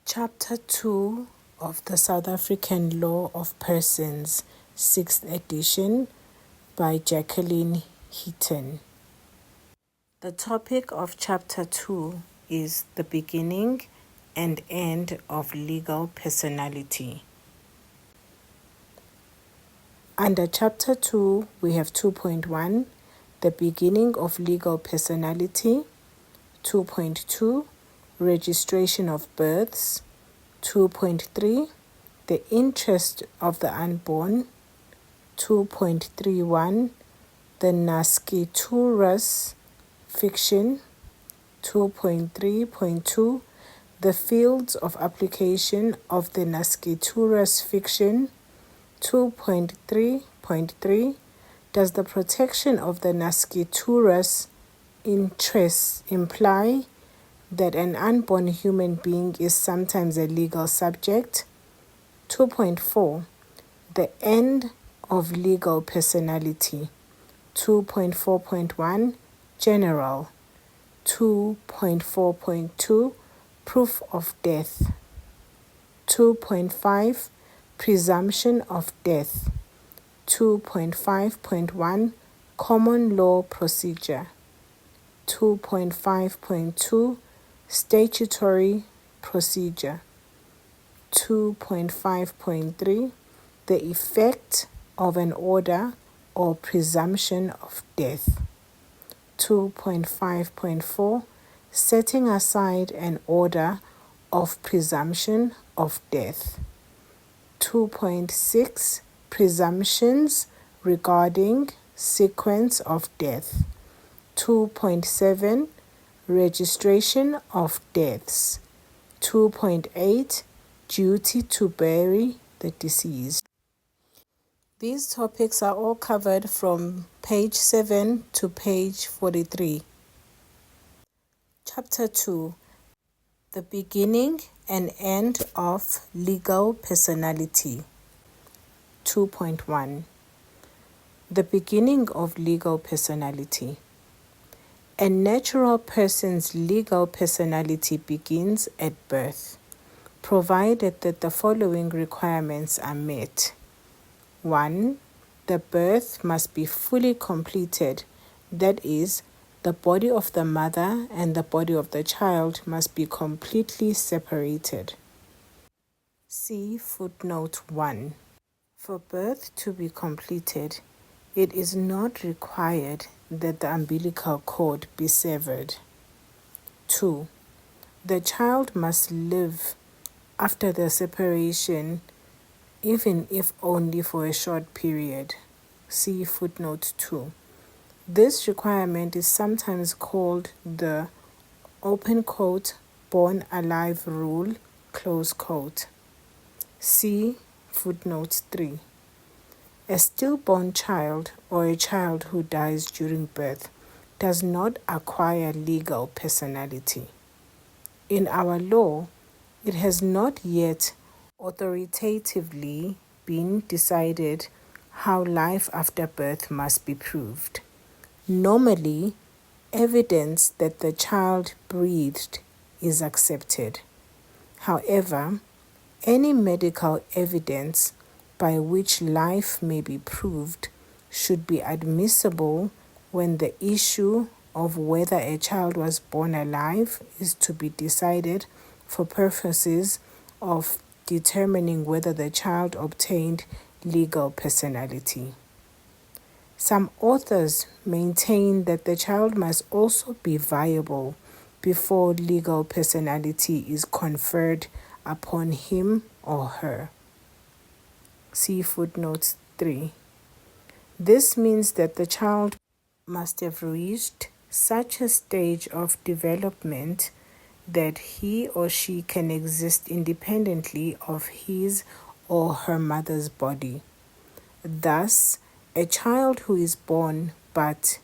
Chapter 2 of the South African Law of Persons, 6th edition, by Jacqueline Heaton. The topic of Chapter 2 is the beginning and end of legal personality. Under Chapter 2, we have 2.1, the beginning of legal personality, 2.2, registration of births, 2.3, the interest of the unborn, 2.31, the nasciturus fiction, 2.3.2, the fields of application of the nasciturus fiction, 2.3.3, does the protection of the nasciturus interests imply that an unborn human being is sometimes a legal subject? 2.4, the end of legal personality. 2.4.1, general. 2.4.2, proof of death. 2.5, presumption of death. 2.5.1, common law procedure. 2.5.2, statutory procedure. 2.5.3, the effect of an order or presumption of death. 2.5.4, setting aside an order of presumption of death. 2.6, presumptions regarding sequence of death. 2.7, registration of deaths. 2.8, duty to bury the deceased. These topics are all covered from page 7 to page 43. Chapter 2, the beginning and end of legal personality. 2.1, the beginning of legal personality. A natural person's legal personality begins at birth, provided that the following requirements are met. 1. The birth must be fully completed, that is, the body of the mother and the body of the child must be completely separated. See footnote 1. For birth to be completed, it is not required that the umbilical cord be severed. 2. The child must live after the separation, even if only for a short period. See footnote 2. This requirement is sometimes called the open quote born alive rule, close quote. See footnote 3. A stillborn child or a child who dies during birth does not acquire legal personality. In our law, it has not yet authoritatively been decided how life after birth must be proved. Normally, evidence that the child breathed is accepted. However, any medical evidence by which life may be proved should be admissible when the issue of whether a child was born alive is to be decided for purposes of determining whether the child obtained legal personality. Some authors maintain that the child must also be viable before legal personality is conferred upon him or her. See footnote 3. This means that the child must have reached such a stage of development that he or she can exist independently of his or her mother's body. Thus, a child who is born but,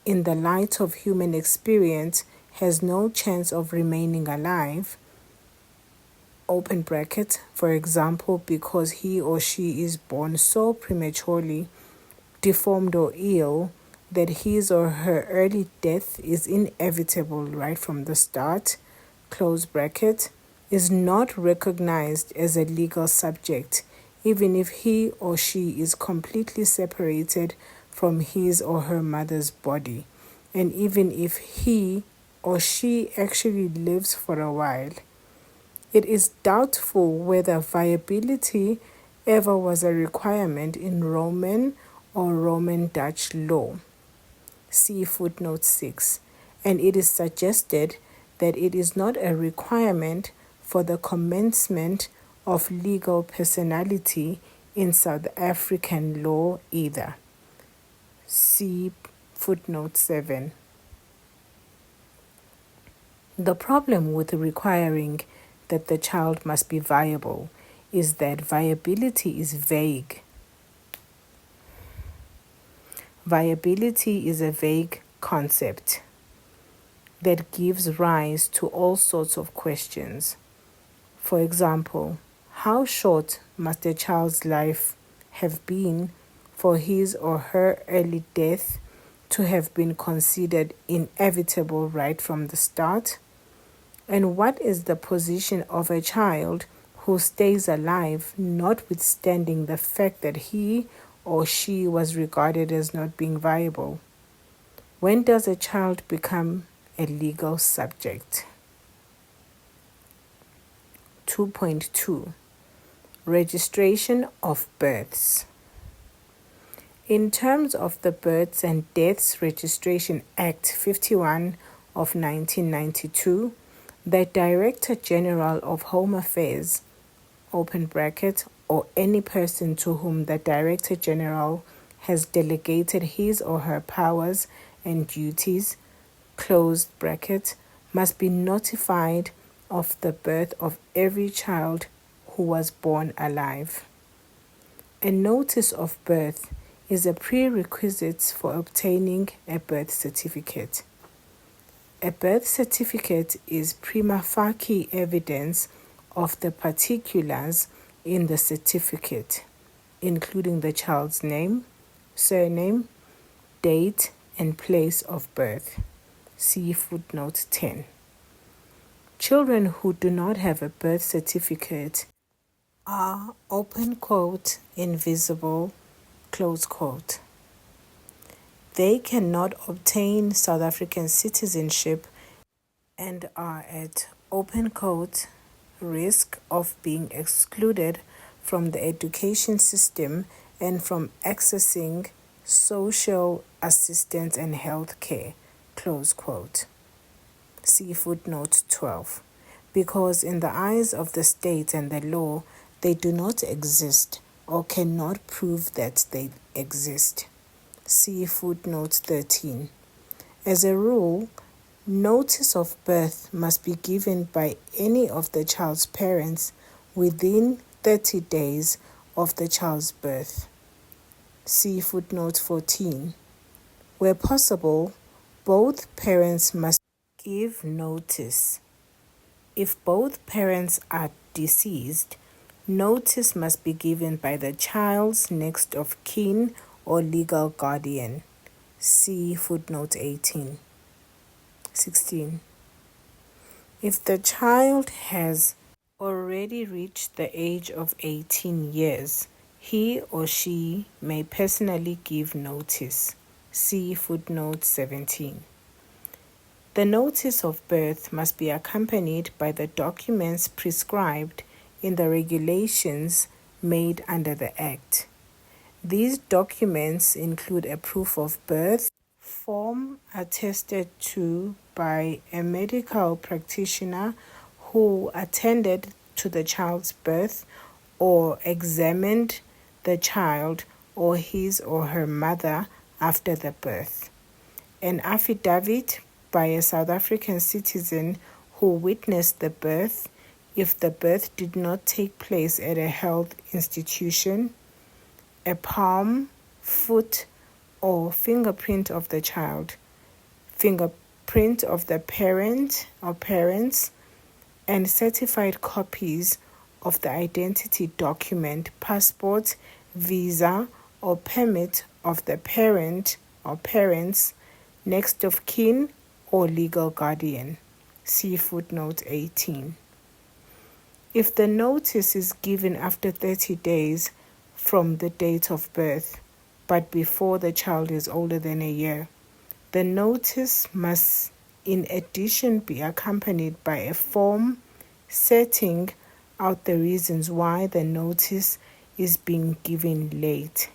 in the light of human experience, has no chance of remaining alive, open bracket, for example, because he or she is born so prematurely, deformed or ill, that his or her early death is inevitable right from the start, close bracket, is not recognized as a legal subject, even if he or she is completely separated from his or her mother's body, and even if he or she actually lives for a while. It is doubtful whether viability ever was a requirement in Roman or Roman Dutch law. See footnote 6. And it is suggested that it is not a requirement for the commencement of legal personality in South African law either. See footnote 7. The problem with requiring that the child must be viable is that viability is vague. Viability is a vague concept that gives rise to all sorts of questions. For example, how short must a child's life have been for his or her early death to have been considered inevitable right from the start? And what is the position of a child who stays alive notwithstanding the fact that he or she was regarded as not being viable? When does a child become a legal subject? 2.2 Registration of births. In terms of the Births and Deaths Registration Act 51 of 1992, the Director General of Home Affairs, open bracket, or any person to whom the Director General has delegated his or her powers and duties, closed bracket, must be notified of the birth of every child who was born alive. A notice of birth is a prerequisite for obtaining a birth certificate. A birth certificate is prima facie evidence of the particulars in the certificate, including the child's name, surname, date, and place of birth. See footnote 10. Children who do not have a birth certificate are, open quote, invisible, close quote. They cannot obtain South African citizenship and are at, open quote, risk of being excluded from the education system and from accessing social assistance and health care, close quote. See footnote 12. Because in the eyes of the state and the law, they do not exist or cannot prove that they exist. See footnote 13. As a rule, notice of birth must be given by any of the child's parents within 30 days of the child's birth. See footnote 14. Where possible, both parents must give notice. If both parents are deceased, notice must be given by the child's next of kin or legal guardian. See footnote 18. 16. If the child has already reached the age of 18 years, he or she may personally give notice. See footnote 17. The notice of birth must be accompanied by the documents prescribed in the regulations made under the Act. These documents include a proof of birth form attested to by a medical practitioner who attended to the child's birth or examined the child or his or her mother after the birth. An affidavit by a South African citizen who witnessed the birth if the birth did not take place at a health institution, a palm, foot, or fingerprint of the child, fingerprint of the parent or parents, and certified copies of the identity document, passport, visa, or permit of the parent or parents, next of kin, or legal guardian. See footnote 18. If the notice is given after 30 days from the date of birth, but before the child is older than a year, the notice must in addition be accompanied by a form setting out the reasons why the notice is being given late.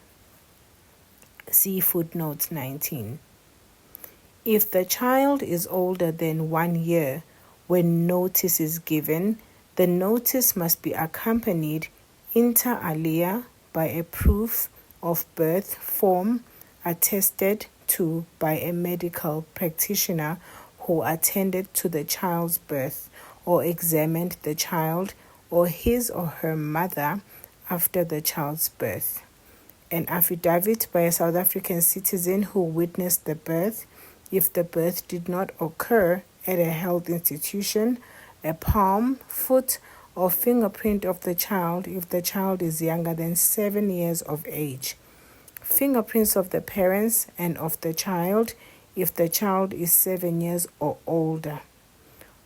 See footnote 19. If the child is older than 1 year when notice is given, the notice must be accompanied inter alia by a proof of birth form attested to by a medical practitioner who attended to the child's birth or examined the child or his or her mother after the child's birth. An affidavit by a South African citizen who witnessed the birth, if the birth did not occur at a health institution, a palm, foot, or fingerprint of the child if the child is younger than 7 years of age, fingerprints of the parents and of the child if the child is 7 years or older,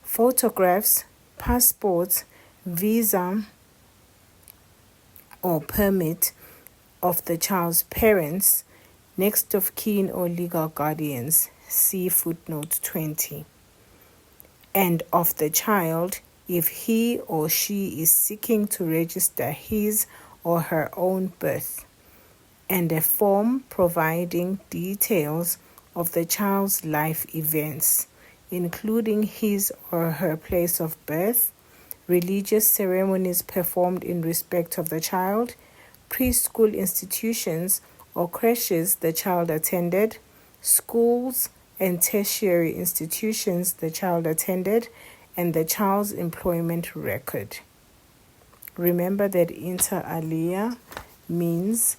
photographs, passports, visa, or permit of the child's parents, next of kin or legal guardians, see footnote 20, and of the child if he or she is seeking to register his or her own birth, and a form providing details of the child's life events, including his or her place of birth, religious ceremonies performed in respect of the child, preschool institutions or creches the child attended, schools and tertiary institutions the child attended, and the child's employment record. Remember that inter alia means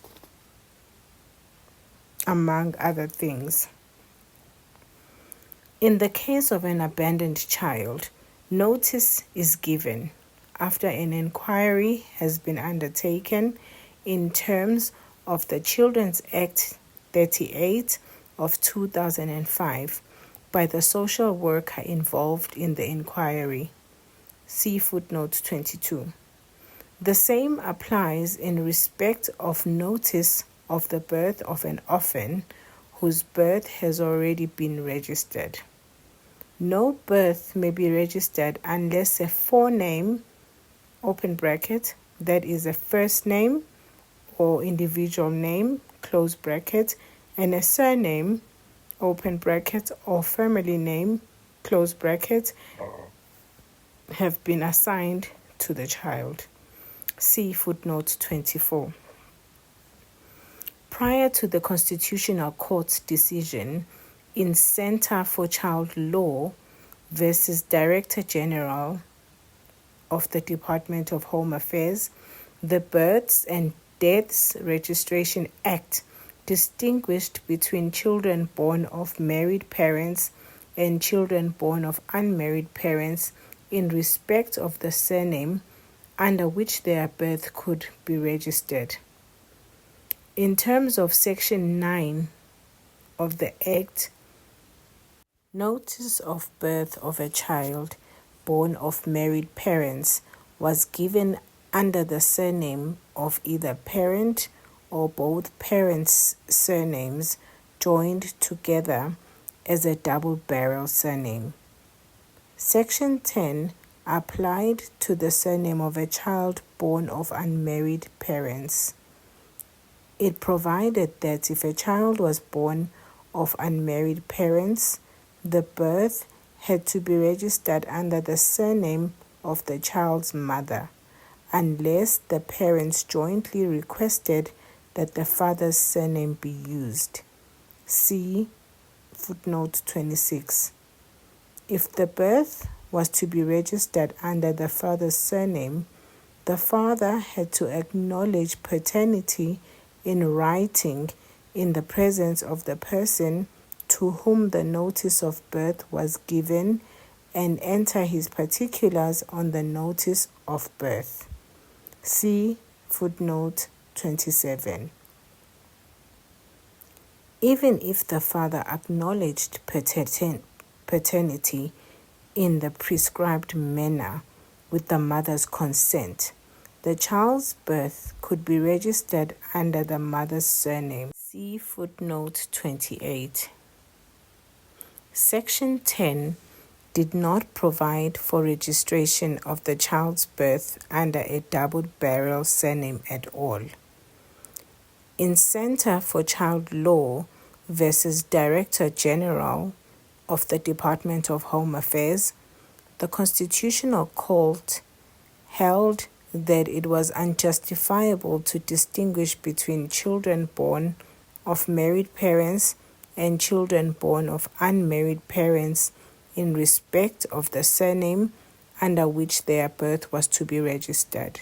among other things. In the case of an abandoned child, notice is given after an inquiry has been undertaken in terms of the Children's Act 38 of 2005 by the social worker involved in the inquiry. See footnote 22. The same applies in respect of notice of the birth of an orphan whose birth has already been registered. No birth may be registered unless a forename, open bracket, that is a first name or individual name, close bracket, and a surname, open bracket, or family name, close bracket, have been assigned to the child. See footnote 24. Prior to the Constitutional Court's decision in Center for Child Law versus Director General of the Department of Home Affairs, the Births and Deaths Registration Act distinguished between children born of married parents and children born of unmarried parents in respect of the surname under which their birth could be registered. In terms of Section 9 of the Act, notice of birth of a child born of married parents was given under the surname of either parent or both parents' surnames joined together as a double-barrel surname. Section 10 applied to the surname of a child born of unmarried parents. It provided that if a child was born of unmarried parents, the birth had to be registered under the surname of the child's mother, unless the parents jointly requested that the father's surname be used. See footnote 26. If the birth was to be registered under the father's surname, the father had to acknowledge paternity in writing in the presence of the person to whom the notice of birth was given and enter his particulars on the notice of birth. See footnote 27. Even if the father acknowledged paternity in the prescribed manner, with the mother's consent, the child's birth could be registered under the mother's surname. See footnote 28. Section 10 did not provide for registration of the child's birth under a double-barrel surname at all. In Center for Child Law versus Director General of the Department of Home Affairs, the Constitutional Court held that it was unjustifiable to distinguish between children born of married parents and children born of unmarried parents in respect of the surname under which their birth was to be registered.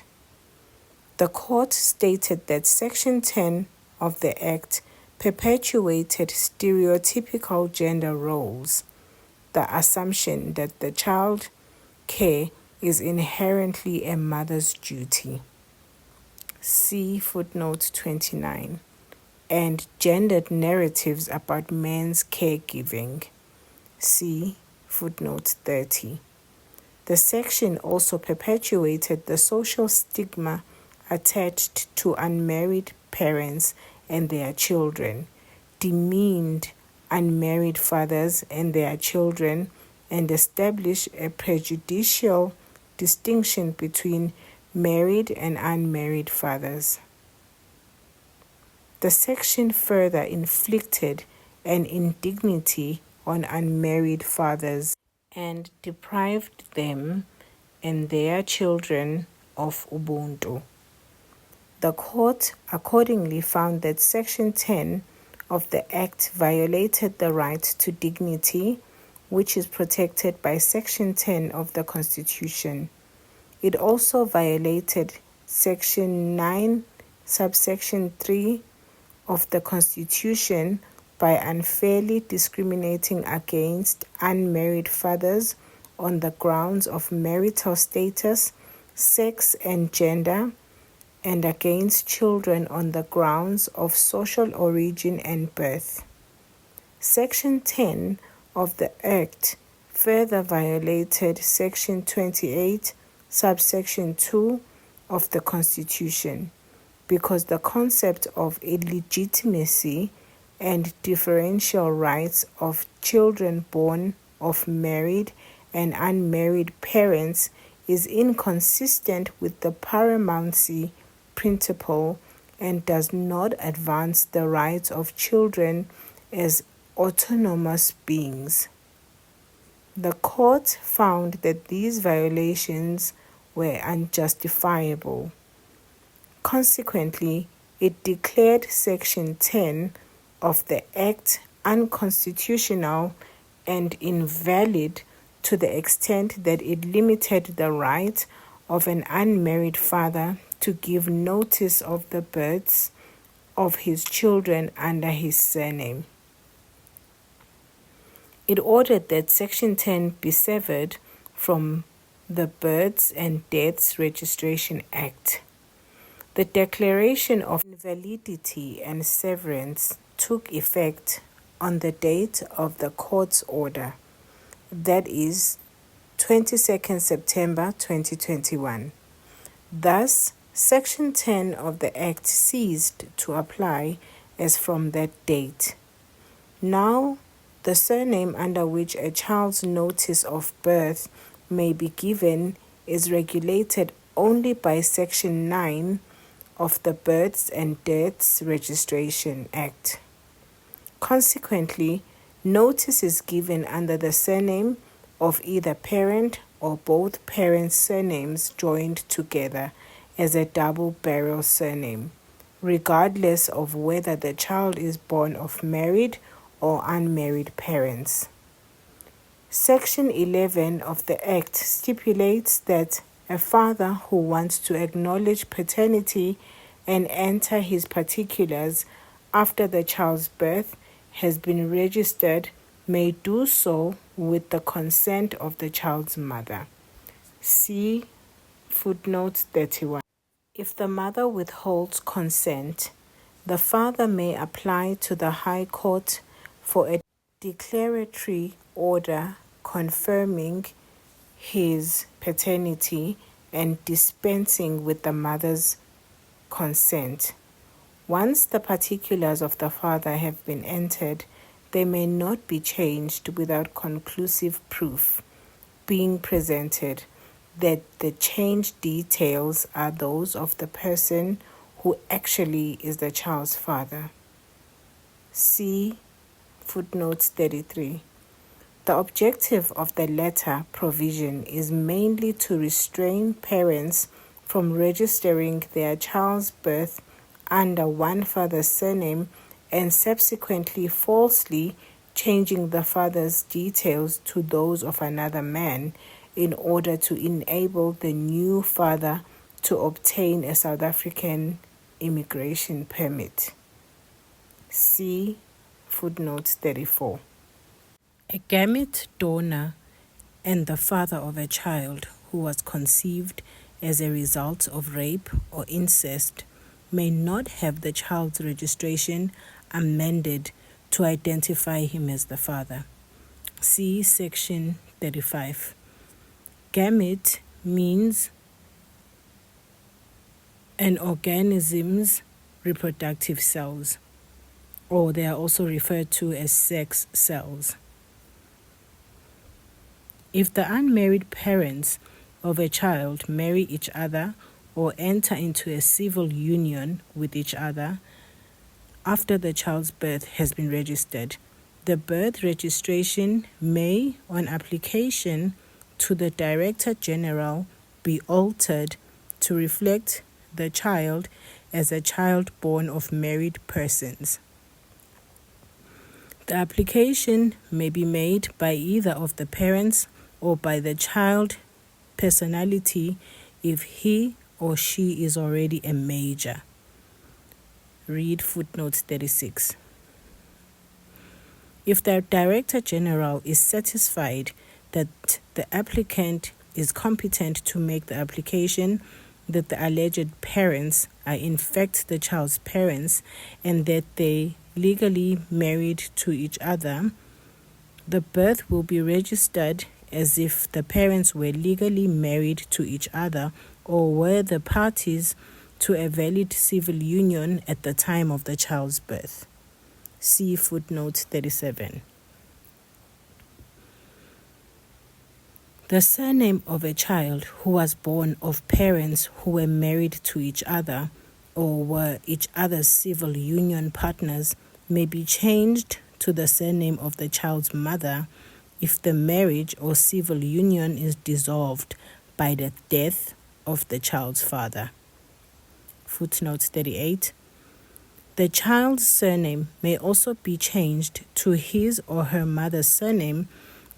The court stated that Section 10 of the Act perpetuated stereotypical gender roles, the assumption that the child care is inherently a mother's duty. See footnote 29. And gendered narratives about men's caregiving. See footnote 30. The section also perpetuated the social stigma attached to unmarried parents and their children, demeaned unmarried fathers and their children, and established a prejudicial distinction between married and unmarried fathers. The section further inflicted an indignity on unmarried fathers and deprived them and their children of Ubuntu. The court accordingly found that Section 10 of the Act violated the right to dignity, which is protected by Section 10 of the Constitution. It also violated Section 9, subsection 3 of the Constitution by unfairly discriminating against unmarried fathers on the grounds of marital status, sex, and gender, and against children on the grounds of social origin and birth. Section 10 of the Act further violated Section 28, subsection 2 of the Constitution, because the concept of illegitimacy and differential rights of children born of married and unmarried parents is inconsistent with the paramountcy principle and does not advance the rights of children as autonomous beings. The court found that these violations were unjustifiable. Consequently, it declared Section 10 of the Act unconstitutional and invalid to the extent that it limited the right of an unmarried father to give notice of the births of his children under his surname. It ordered that Section 10 be severed from the Births and Deaths Registration Act. The declaration of invalidity and severance took effect on the date of the court's order, that is, 22nd September 2021. Thus, Section 10 of the Act ceased to apply as from that date. Now, the surname under which a child's notice of birth may be given is regulated only by Section 9 of the Births and Deaths Registration Act. Consequently, notice is given under the surname of either parent or both parents' surnames joined together as a double-barrel surname, regardless of whether the child is born of married or unmarried parents. Section 11 of the Act stipulates that a father who wants to acknowledge paternity and enter his particulars after the child's birth has been registered may do so with the consent of the child's mother. See footnote 31. If the mother withholds consent, the father may apply to the High Court for a declaratory order confirming his paternity and dispensing with the mother's consent. Once the particulars of the father have been entered, they may not be changed without conclusive proof being presented that the changed details are those of the person who actually is the child's father. See footnote 33. The objective of the latter provision is mainly to restrain parents from registering their child's birth under one father's surname and subsequently falsely changing the father's details to those of another man in order to enable the new father to obtain a South African immigration permit. See footnote 34. A gamete donor and the father of a child who was conceived as a result of rape or incest may not have the child's registration amended to identify him as the father. See section 35. Gamete means an organism's reproductive cells, or they are also referred to as sex cells. If the unmarried parents of a child marry each other or enter into a civil union with each other after the child's birth has been registered, the birth registration may, on application to the Director General, be altered to reflect the child as a child born of married persons. The application may be made by either of the parents or by the child personality if he or she is already a major. Read footnote 36. If the Director General is satisfied that the applicant is competent to make the application, that the alleged parents are in fact the child's parents, and that they legally married to each other, the birth will be registered as if the parents were legally married to each other or were the parties to a valid civil union at the time of the child's birth. See footnote 37. The surname of a child who was born of parents who were married to each other or were each other's civil union partners may be changed to the surname of the child's mother if the marriage or civil union is dissolved by the death of the child's father. Footnote 38. The child's surname may also be changed to his or her mother's surname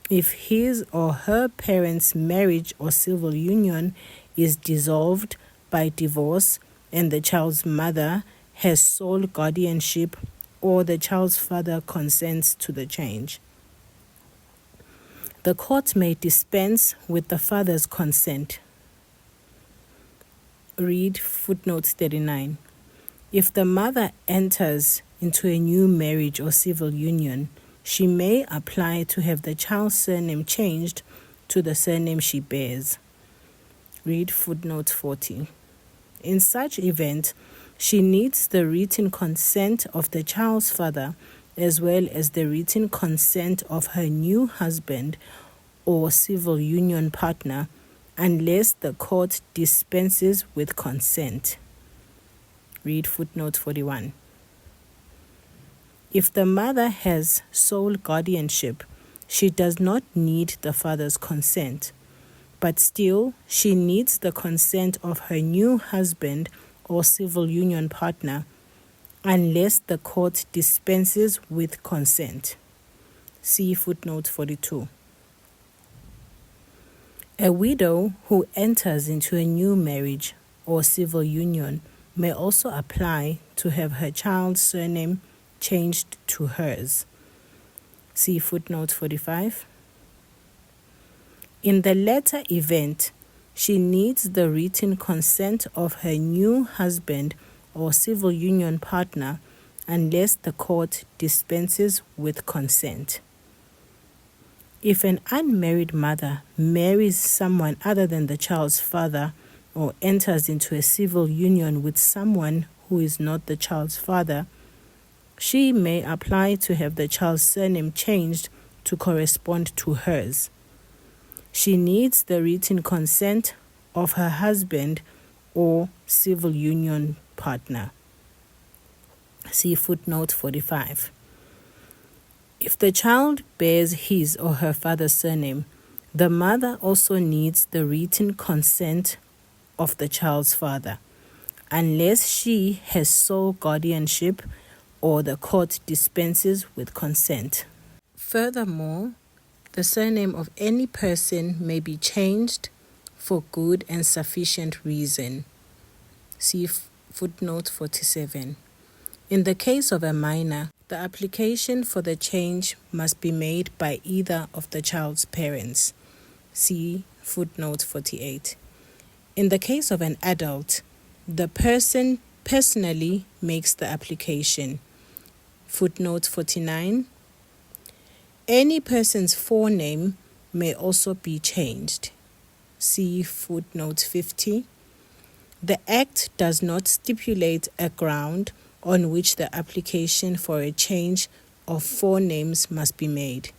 if his or her parents' marriage or civil union is dissolved by divorce and the child's mother has sole guardianship or the child's father consents to the change. The court may dispense with the father's consent. Read footnote 39. If the mother enters into a new marriage or civil union, she may apply to have the child's surname changed to the surname she bears. Read footnote 40. In such event, she needs the written consent of the child's father as well as the written consent of her new husband or civil union partner unless the court dispenses with consent. Read footnote 41. If the mother has sole guardianship, she does not need the father's consent, but still she needs the consent of her new husband or civil union partner unless the court dispenses with consent. See footnote 42. A widow who enters into a new marriage or civil union may also apply to have her child's surname changed to hers. See footnote 45. In the latter event, she needs the written consent of her new husband or civil union partner unless the court dispenses with consent. If an unmarried mother marries someone other than the child's father or enters into a civil union with someone who is not the child's father, she may apply to have the child's surname changed to correspond to hers. She needs the written consent of her husband or civil union partner. See footnote 45. If the child bears his or her father's surname, the mother also needs the written consent of the child's father, unless she has sole guardianship or the court dispenses with consent. Furthermore, the surname of any person may be changed for good and sufficient reason. See footnote 47. In the case of a minor, the application for the change must be made by either of the child's parents. See footnote 48. In the case of an adult, the person personally makes the application. Footnote 49. Any person's forename may also be changed. See footnote 50. The Act does not stipulate a ground on which the application for a change of forenames must be made.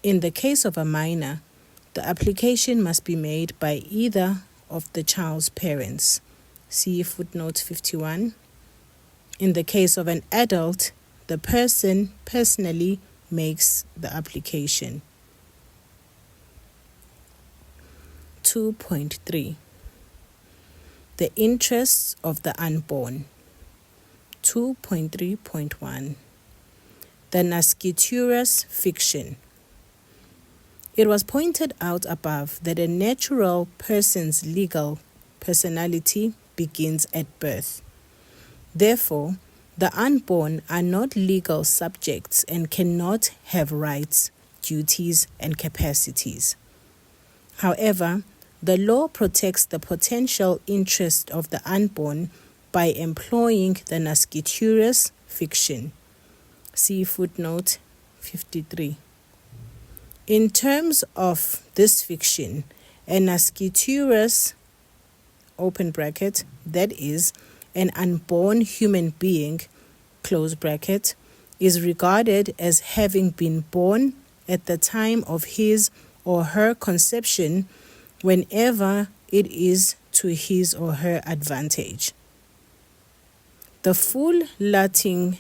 In the case of a minor, the application must be made by either of the child's parents. See footnote 51. In the case of an adult, the person personally makes the application. 2.3. The interests of the unborn. 2.3.1. The nasciturus fiction. It was pointed out above that a natural person's legal personality begins at birth. Therefore, the unborn are not legal subjects and cannot have rights, duties, and capacities. However, the law protects the potential interest of the unborn by employing the nasciturus fiction. See footnote 53. In terms of this fiction, a nasciturus, open bracket, that is, an unborn human being, close bracket, is regarded as having been born at the time of his or her conception whenever it is to his or her advantage. The full Latin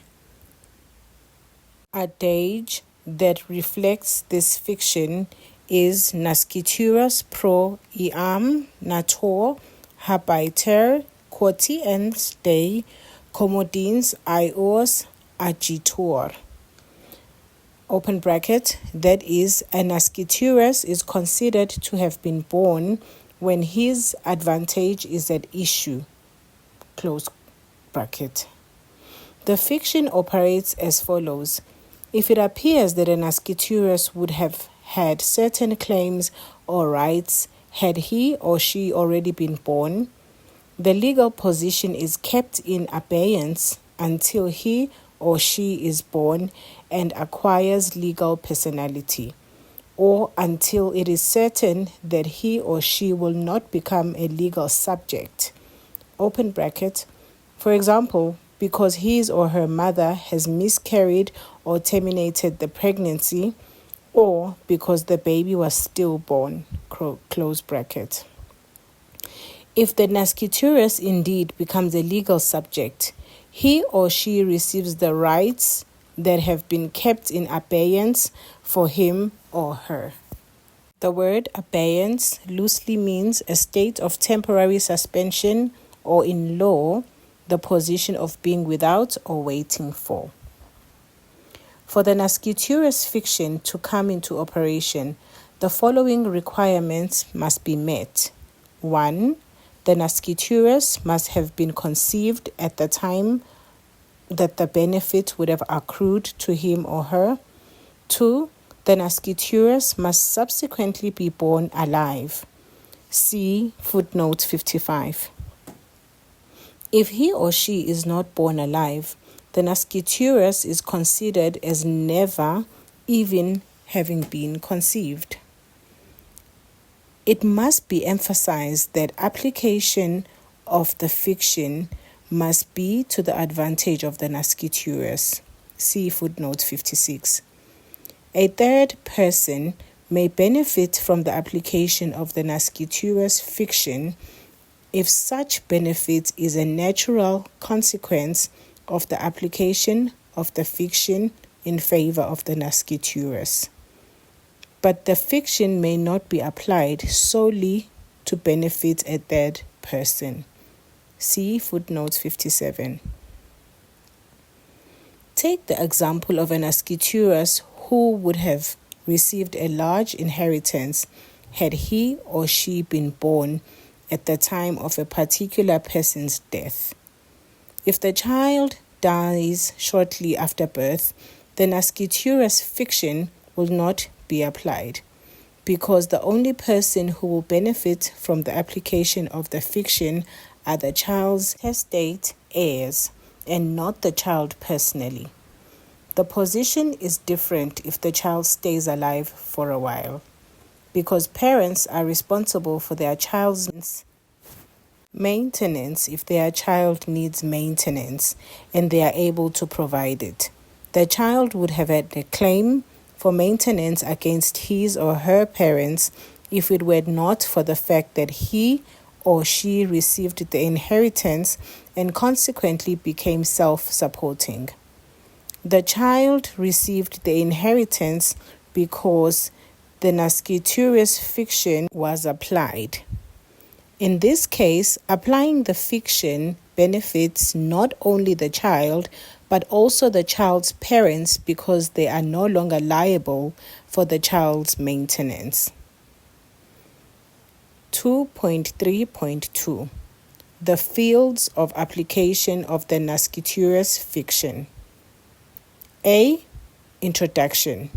adage that reflects this fiction is nasciturus pro iam nator habiter quotiens Dei commodins ios agitor. Open bracket, that is, a nasciturus is considered to have been born when his advantage is at issue. Close bracket. The fiction operates as follows. If it appears that a nasciturus would have had certain claims or rights had he or she already been born, the legal position is kept in abeyance until he or she is born and acquires legal personality, or until it is certain that he or she will not become a legal subject. Open bracket. For example, because his or her mother has miscarried or terminated the pregnancy, or because the baby was stillborn, close bracket. If the nasciturus indeed becomes a legal subject, he or she receives the rights that have been kept in abeyance for him or her. The word abeyance loosely means a state of temporary suspension, or in law, the position of being without or waiting for. For the nasciturus fiction to come into operation, the following requirements must be met. 1. The nasciturus must have been conceived at the time that the benefit would have accrued to him or her. 2. The nasciturus must subsequently be born alive. See footnote 55. If he or she is not born alive, the nasciturus is considered as never even having been conceived. It must be emphasized that application of the fiction must be to the advantage of the nasciturus. See footnote 56. A third person may benefit from the application of the nasciturus fiction if such benefit is a natural consequence of the application of the fiction in favor of the nasciturus. But the fiction may not be applied solely to benefit a third person. See footnote 57. Take the example of an nasciturus who would have received a large inheritance had he or she been born at the time of a particular person's death. If the child dies shortly after birth, the nasciturus fiction will not be applied, because the only person who will benefit from the application of the fiction are the child's testate heirs and not the child personally. The position is different if the child stays alive for a while, because parents are responsible for their child's maintenance if their child needs maintenance and they are able to provide it. The child would have had a claim for maintenance against his or her parents if it were not for the fact that he or she received the inheritance and consequently became self-supporting. The child received the inheritance because the nasciturus fiction was applied. In this case, applying the fiction benefits not only the child, but also the child's parents because they are no longer liable for the child's maintenance. 2.3.2 The fields of application of the nasciturus fiction. A. Introduction.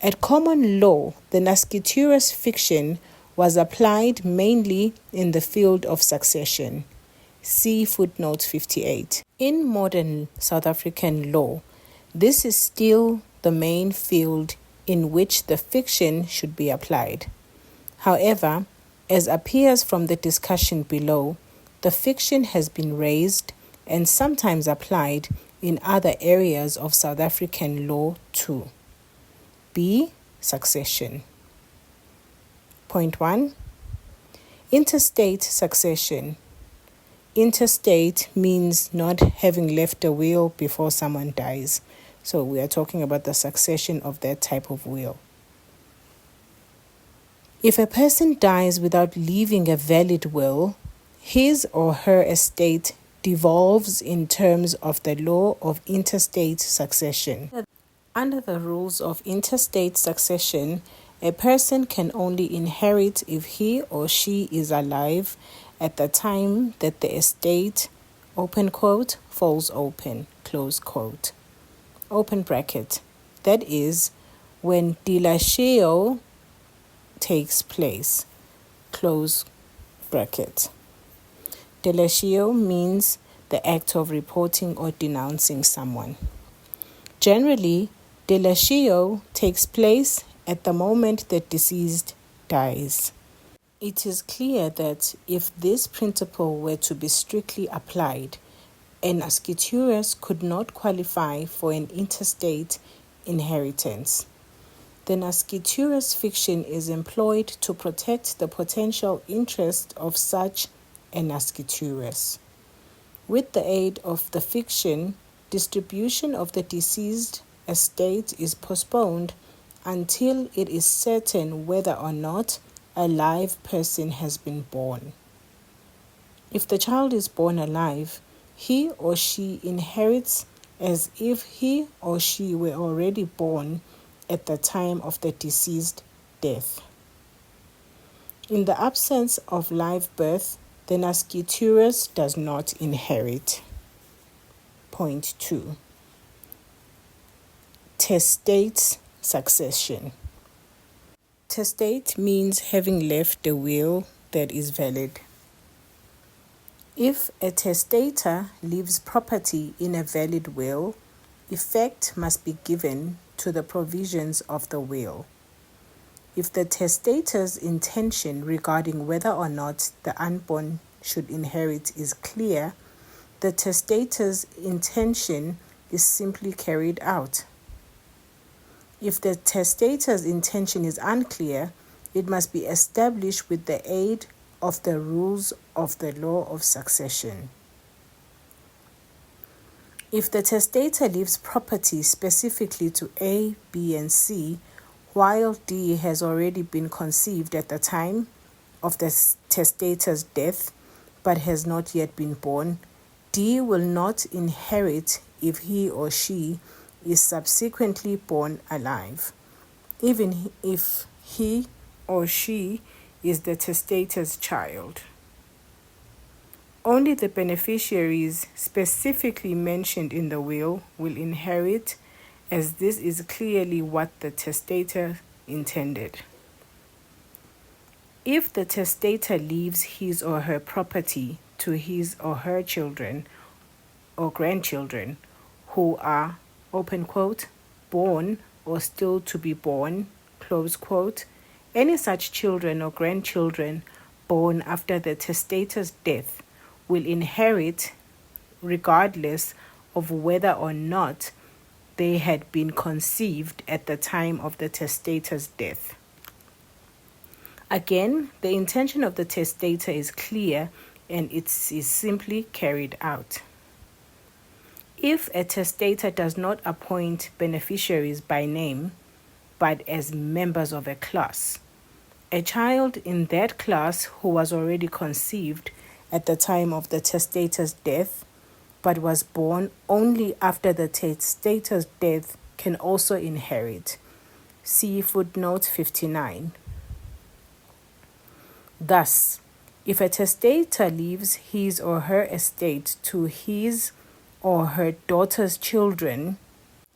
At common law, the nasciturus fiction was applied mainly in the field of succession. See footnote 58. In modern South African law, this is still the main field in which the fiction should be applied. However, as appears from the discussion below, the fiction has been raised and sometimes applied in other areas of South African law too. B. Succession. Point 1. Interstate succession. Interstate means not having left a will before someone dies. So we are talking about the succession of that type of will. If a person dies without leaving a valid will, his or her estate devolves in terms of the law of interstate succession. Under the rules of interstate succession, a person can only inherit if he or she is alive at the time that the estate, open quote, falls open, close quote, open bracket. That is, when dilatio takes place, close bracket. Dilatio means the act of reporting or denouncing someone. Generally, dilatio takes place at the moment that deceased dies. It is clear that if this principle were to be strictly applied, a nasciturus could not qualify for an interstate inheritance. The nasciturus fiction is employed to protect the potential interest of such a nasciturus. With the aid of the fiction, distribution of the deceased estate is postponed until it is certain whether or not a live person has been born. If the child is born alive, he or she inherits as if he or she were already born at the time of the deceased death. In the absence of live birth, the nasciturus does not inherit. Point 2. Testate succession. Testate means having left a will that is valid. If a testator leaves property in a valid will, effect must be given to the provisions of the will. If the testator's intention regarding whether or not the unborn should inherit is clear, the testator's intention is simply carried out. If the testator's intention is unclear, it must be established with the aid of the rules of the law of succession. If the testator leaves property specifically to A, B, and C, while D has already been conceived at the time of the testator's death but has not yet been born, D will not inherit if he or she is subsequently born alive, even if he or she is the testator's child. Only the beneficiaries specifically mentioned in the will inherit, as this is clearly what the testator intended. If the testator leaves his or her property to his or her children or grandchildren who are, open quote, born or still to be born, close quote, any such children or grandchildren born after the testator's death will inherit regardless of whether or not they had been conceived at the time of the testator's death. Again, the intention of the testator is clear and it is simply carried out. If a testator does not appoint beneficiaries by name, but as members of a class, a child in that class who was already conceived at the time of the testator's death but was born only after the testator's death can also inherit. See footnote 59. Thus, if a testator leaves his or her estate to his or her daughter's children,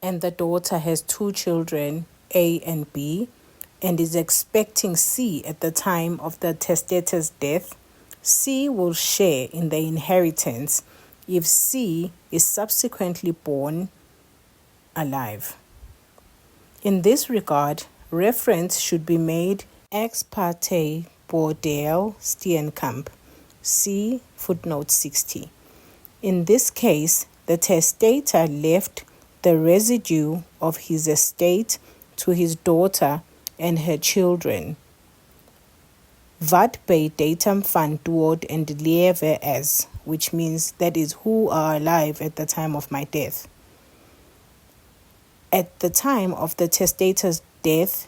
and the daughter has two children, A and B, and is expecting C at the time of the testator's death, C will share in the inheritance if C is subsequently born alive. In this regard, reference should be made ex parte Bordeel Steenkamp. See footnote 60. In this case, the testator left the residue of his estate to his daughter and her children. Wat by datum van dood en lewe as, which means that is who are alive at the time of my death. At the time of the testator's death,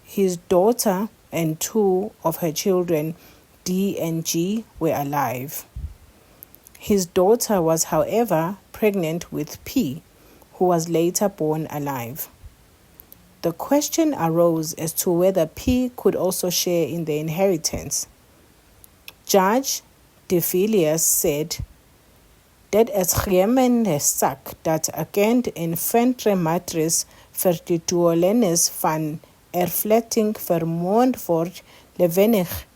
his daughter and two of her children, D and G, were alive. His daughter was, however, pregnant with P, who was later born alive. The question arose as to whether P could also share in the inheritance. Judge de Villiers said, "Dit is geen sak dat agent in ventre matris vir die doelenis van erfletting vermoond word lewendig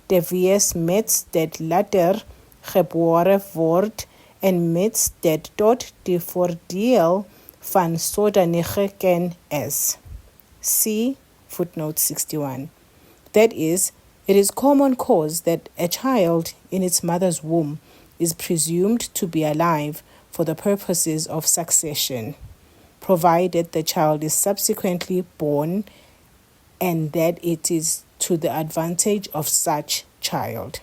te wees mits dit later gebore word en mits dit tot die voordeel van sodanige ken is." See footnote 61. That is, it is common cause that a child in its mother's womb is presumed to be alive for the purposes of succession, provided the child is subsequently born and that it is to the advantage of such child.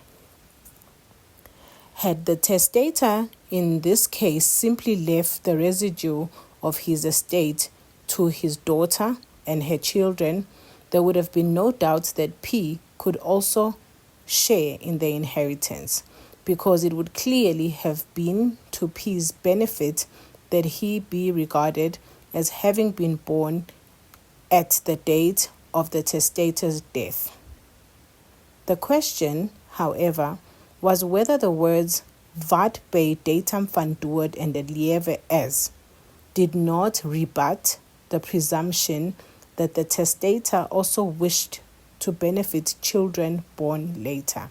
Had the testator in this case simply left the residue of his estate to his daughter and her children, there would have been no doubt that P could also share in the inheritance, because it would clearly have been to P's benefit that he be regarded as having been born at the date of the testator's death. The question, however, was whether the words "wat by datum van dood en lewe as" did not rebut the presumption that the testator also wished to benefit children born later.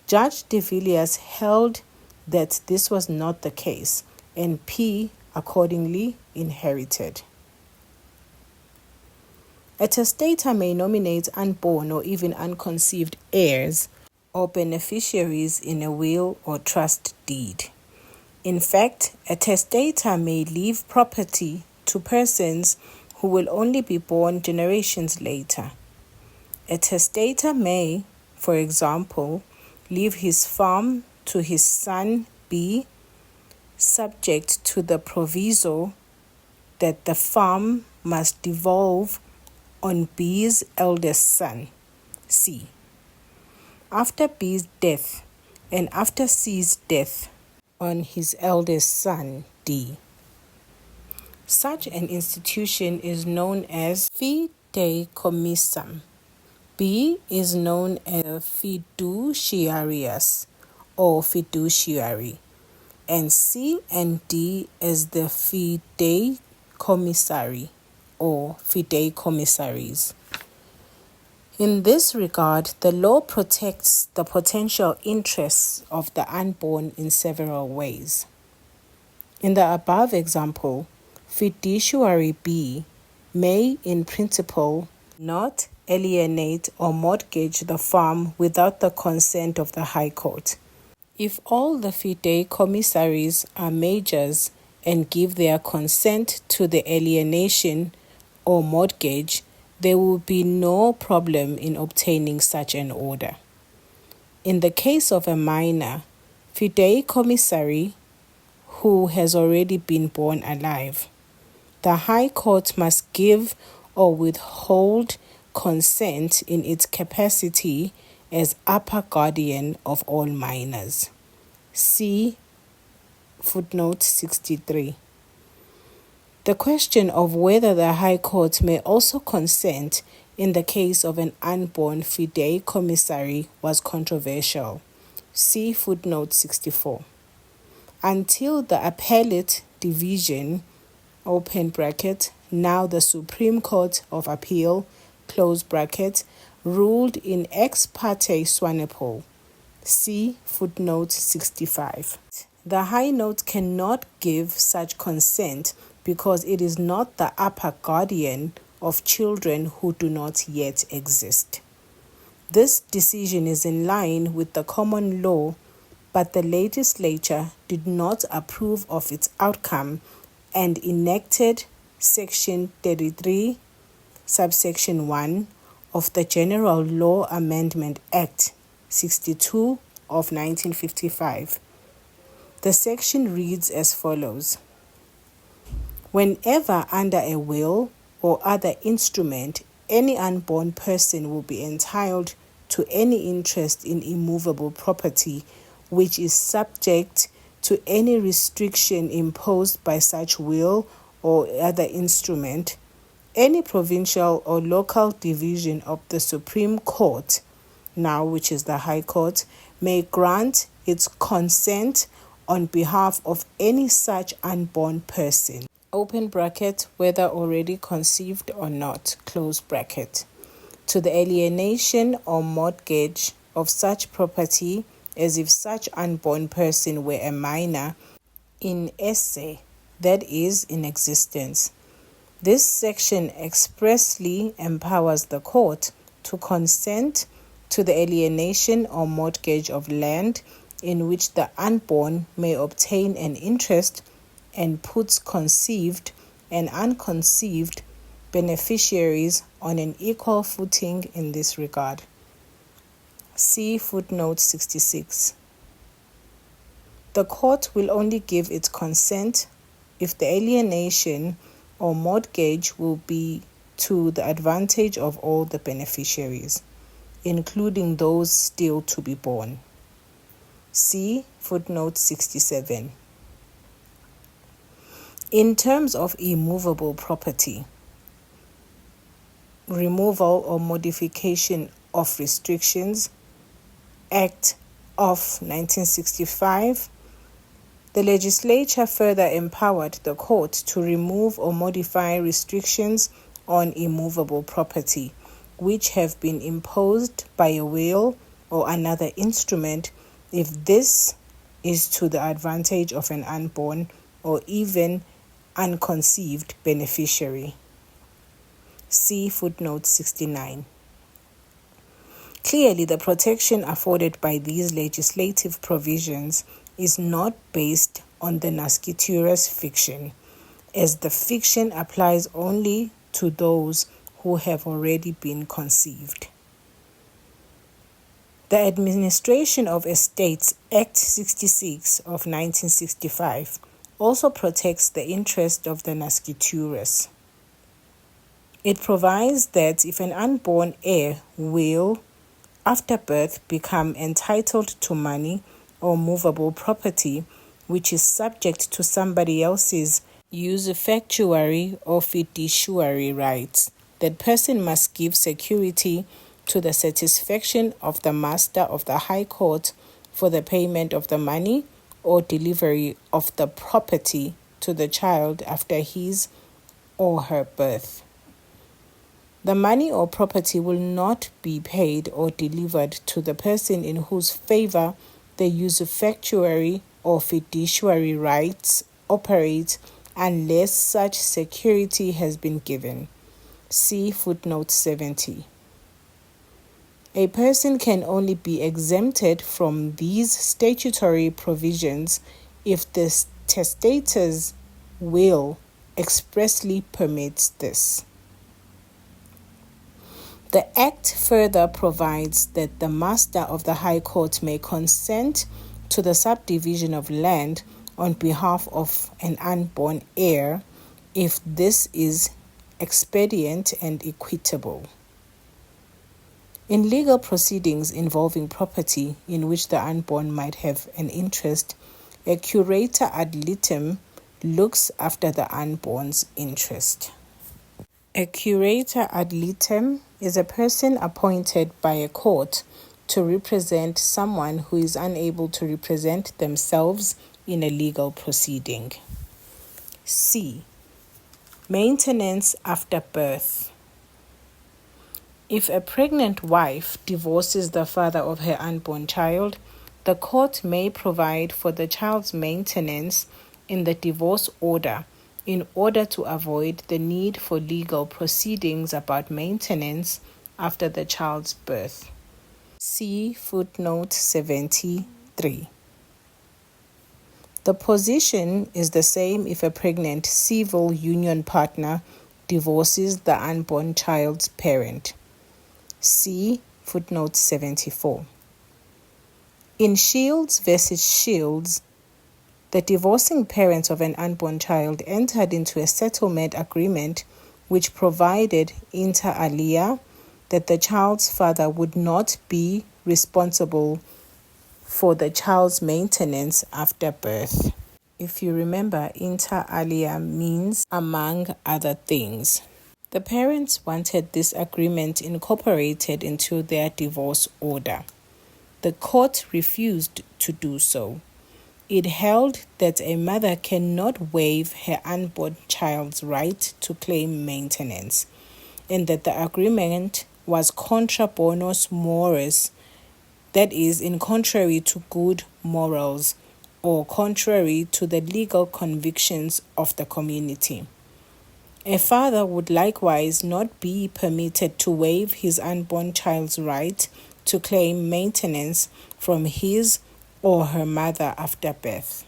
Judge de Villiers held that this was not the case, and P accordingly inherited. A testator may nominate unborn or even unconceived heirs or beneficiaries in a will or trust deed. In fact, a testator may leave property to persons who will only be born generations later. A testator may, for example, leave his farm to his son B, subject to the proviso that the farm must devolve on B's eldest son, C, after B's death, and after C's death, on his eldest son, D. Such an institution is known as fideikommissum. B is known as fiduciarius or fiduciary, and C and D as the fideikommissary or fideicommissaries. In this regard, the law protects the potential interests of the unborn in several ways. In the above example, fiduciary B may, in principle, not alienate or mortgage the farm without the consent of the High Court. If all the fideicommissaries are majors and give their consent to the alienation or mortgage, there will be no problem in obtaining such an order. In the case of a minor, fideicommissary who has already been born alive, the High Court must give or withhold consent in its capacity as upper guardian of all minors. See footnote 63. The question of whether the High Court may also consent in the case of an unborn fideicommissary was controversial. See footnote 64. Until the appellate division, open bracket, now the Supreme Court of Appeal, close bracket, ruled in ex parte swanepoel. See footnote 65. The High Court cannot give such consent because it is not the upper guardian of children who do not yet exist. This decision is in line with the common law, but the legislature did not approve of its outcome and enacted Section 33, subsection 1 of the General Law Amendment Act 62 of 1955. The section reads as follows: whenever under a will or other instrument, any unborn person will be entitled to any interest in immovable property which is subject to any restriction imposed by such will or other instrument, any provincial or local division of the Supreme Court, now which is the High Court, may grant its consent on behalf of any such unborn person, open bracket, whether already conceived or not, close bracket, to the alienation or mortgage of such property as if such unborn person were a minor in esse, that is, in existence. This section expressly empowers the court to consent to the alienation or mortgage of land in which the unborn may obtain an interest, and puts conceived and unconceived beneficiaries on an equal footing in this regard. See footnote 66. The court will only give its consent if the alienation or mortgage will be to the advantage of all the beneficiaries, including those still to be born. See footnote 67. In terms of immovable property, removal or modification of restrictions, Act of 1965, the legislature further empowered the court to remove or modify restrictions on immovable property, which have been imposed by a will or another instrument, if this is to the advantage of an unborn or even unconceived beneficiary. See footnote 69. Clearly, the protection afforded by these legislative provisions is not based on the nasciturus fiction, as the fiction applies only to those who have already been conceived. The Administration of Estates Act 66 of 1965 also protects the interest of the nasciturus. It provides that if an unborn heir will, after birth, become entitled to money or movable property which is subject to somebody else's usufructuary or fiduciary rights, that person must give security to the satisfaction of the master of the High Court for the payment of the money or delivery of the property to the child after his or her birth. The money or property will not be paid or delivered to the person in whose favor the usufructuary or fiduciary rights operate unless such security has been given. See footnote 70. A person can only be exempted from these statutory provisions if the testator's will expressly permits this. The Act further provides that the master of the High Court may consent to the subdivision of land on behalf of an unborn heir if this is expedient and equitable. In legal proceedings involving property in which the unborn might have an interest, a curator ad litem looks after the unborn's interest. A curator ad litem is a person appointed by a court to represent someone who is unable to represent themselves in a legal proceeding. C. Maintenance after birth. If a pregnant wife divorces the father of her unborn child, the court may provide for the child's maintenance in the divorce order in order to avoid the need for legal proceedings about maintenance after the child's birth. See footnote 73. The position is the same if a pregnant civil union partner divorces the unborn child's parent. See footnote 74. In Shields versus Shields, the divorcing parents of an unborn child entered into a settlement agreement which provided inter alia that the child's father would not be responsible for the child's maintenance after birth. If you remember, inter alia means among other things. The parents wanted this agreement incorporated into their divorce order. The court refused to do so. It held that a mother cannot waive her unborn child's right to claim maintenance, and that the agreement was contra bonos mores, that is, in contrary to good morals or contrary to the legal convictions of the community. A father would likewise not be permitted to waive his unborn child's right to claim maintenance from his or her mother after birth.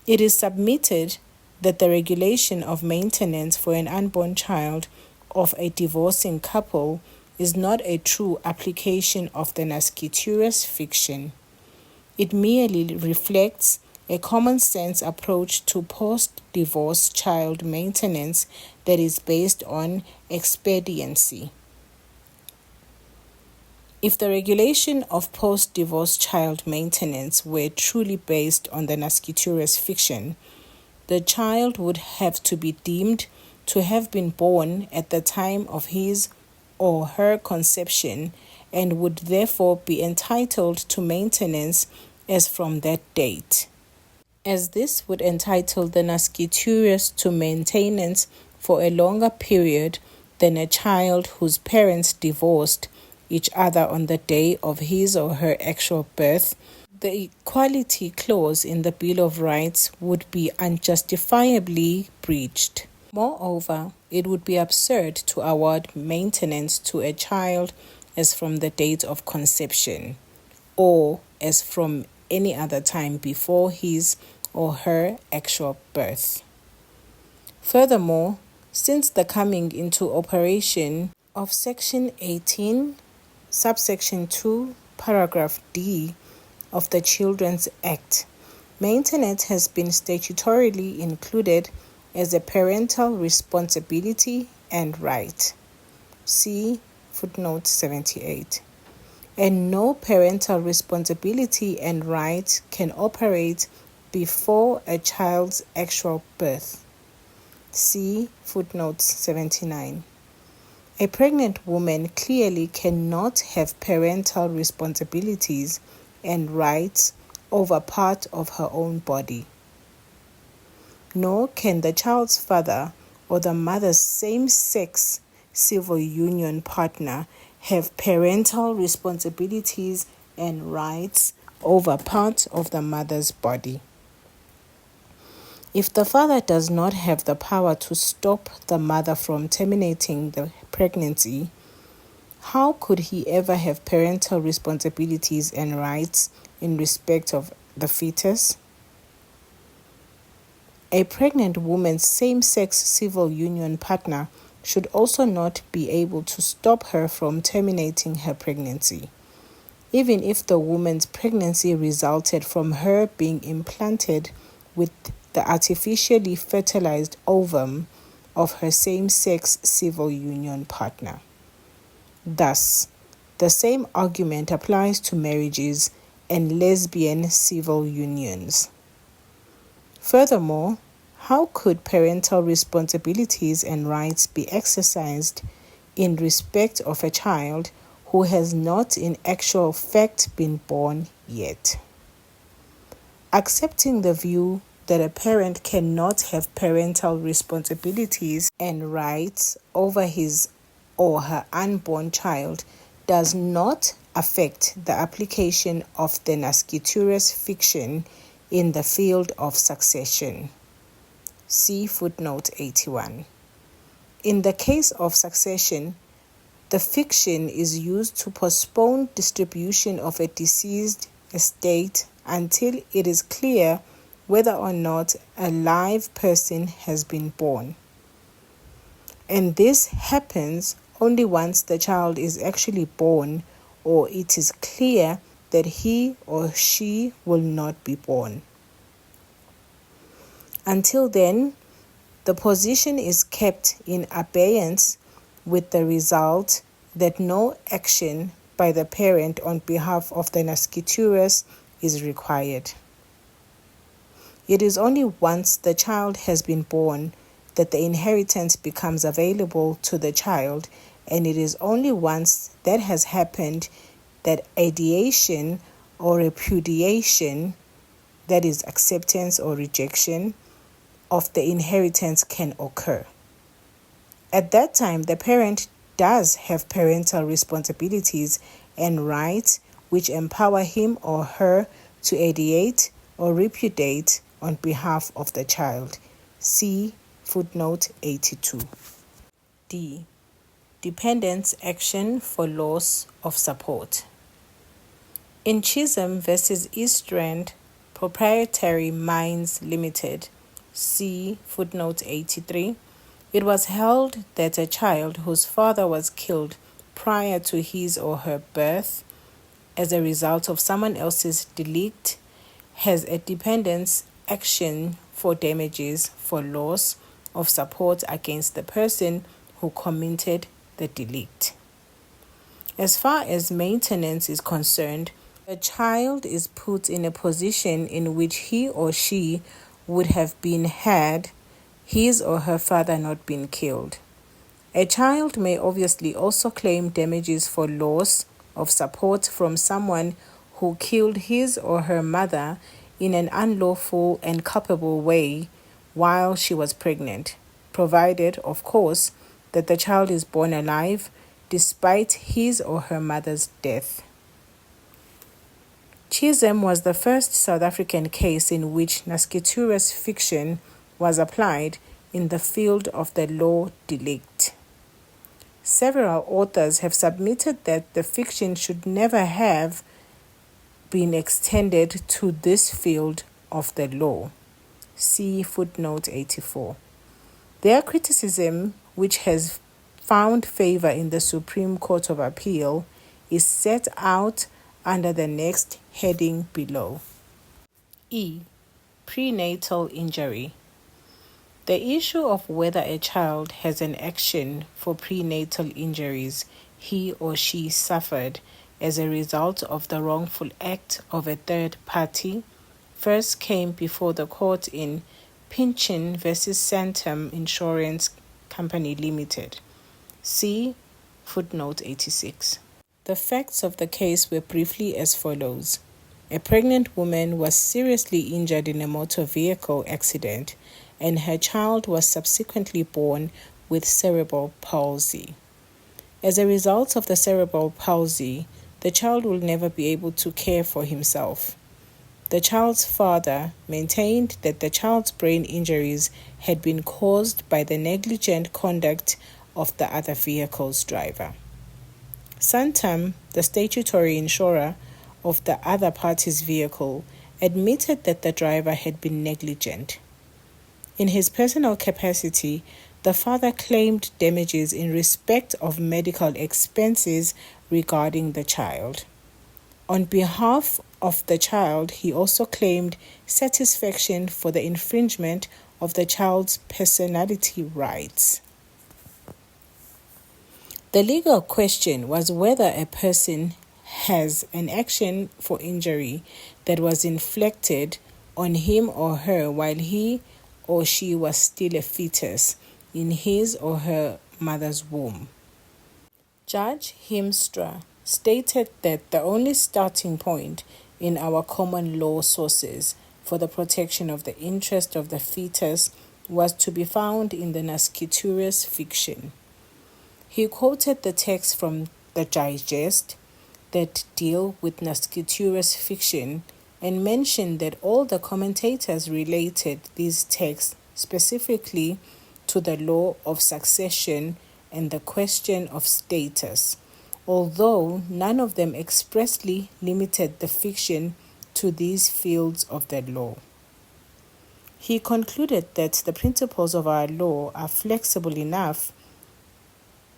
It is submitted that the regulation of maintenance for an unborn child of a divorcing couple is not a true application of the nasciturus fiction. It merely reflects a common-sense approach to post-divorce child maintenance that is based on expediency. If the regulation of post-divorce child maintenance were truly based on the nasciturus fiction, the child would have to be deemed to have been born at the time of his or her conception and would therefore be entitled to maintenance as from that date, as this would entitle the nasciturus to maintenance for a longer period than a child whose parents divorced each other on the day of his or her actual birth. The equality clause in the Bill of Rights would be unjustifiably breached. Moreover, it would be absurd to award maintenance to a child as from the date of conception or as from any other time before his or her actual birth. Furthermore, since the coming into operation of Section 18, subsection 2, paragraph D of the Children's Act, maintenance has been statutorily included as a parental responsibility and right. See footnote 78. And no parental responsibility and right can operate before a child's actual birth. See footnote 79. A pregnant woman clearly cannot have parental responsibilities and rights over part of her own body. Nor can the child's father or the mother's same-sex civil union partner have parental responsibilities and rights over part of the mother's body. If the father does not have the power to stop the mother from terminating the pregnancy, how could he ever have parental responsibilities and rights in respect of the fetus? A pregnant woman's same-sex civil union partner should also not be able to stop her from terminating her pregnancy, even if the woman's pregnancy resulted from her being implanted with the artificially fertilized ovum of her same-sex civil union partner. Thus, the same argument applies to marriages and lesbian civil unions. Furthermore, how could parental responsibilities and rights be exercised in respect of a child who has not in actual fact been born yet? Accepting the view that a parent cannot have parental responsibilities and rights over his or her unborn child does not affect the application of the nasciturus fiction in the field of succession. See footnote 81. In the case of succession, the fiction is used to postpone distribution of a deceased estate until it is clear whether or not a live person has been born. And this happens only once the child is actually born or it is clear that he or she will not be born. Until then, the position is kept in abeyance with the result that no action by the parent on behalf of the nasciturus is required. It is only once the child has been born that the inheritance becomes available to the child, and it is only once that has happened that adiation or repudiation, that is acceptance or rejection, of the inheritance can occur. At that time, the parent does have parental responsibilities and rights which empower him or her to adiate or repudiate on behalf of the child. See footnote 82. D. Dependence action for loss of support. In Chisholm versus East Rand Proprietary Mines Limited, see footnote 83, it was held that a child whose father was killed prior to his or her birth as a result of someone else's delict has a dependence action for damages for loss of support against the person who committed the delict. As far as maintenance is concerned, a child is put in a position in which he or she would have been had his or her father not been killed. A child may obviously also claim damages for loss of support from someone who killed his or her mother in an unlawful and culpable way while she was pregnant, provided, of course, that the child is born alive despite his or her mother's death. Chisholm was the first South African case in which nasciturus fiction was applied in the field of the law delict. Several authors have submitted that the fiction should never have been extended to this field of the law. See footnote 84. Their criticism, which has found favor in the Supreme Court of Appeal, is set out under the next heading below. E. Prenatal injury. The issue of whether a child has an action for prenatal injuries he or she suffered as a result of the wrongful act of a third party first came before the court in Pinchin v. Santam Insurance Company Limited. See footnote 86. The facts of the case were briefly as follows. A pregnant woman was seriously injured in a motor vehicle accident, and her child was subsequently born with cerebral palsy. As a result of the cerebral palsy, the child will never be able to care for himself. The child's father maintained that the child's brain injuries had been caused by the negligent conduct of the other vehicle's driver. Santam, the statutory insurer of the other party's vehicle, admitted that the driver had been negligent. In his personal capacity, the father claimed damages in respect of medical expenses regarding the child. On behalf of the child, he also claimed satisfaction for the infringement of the child's personality rights. The legal question was whether a person has an action for injury that was inflicted on him or her while he or she was still a fetus in his or her mother's womb. Judge Himstra stated that the only starting point in our common law sources for the protection of the interest of the fetus was to be found in the nasciturus fiction. He quoted the text from the digest that deal with nasciturus fiction and mentioned that all the commentators related these texts specifically to the law of succession and the question of status, although none of them expressly limited the fiction to these fields of the law. He concluded that the principles of our law are flexible enough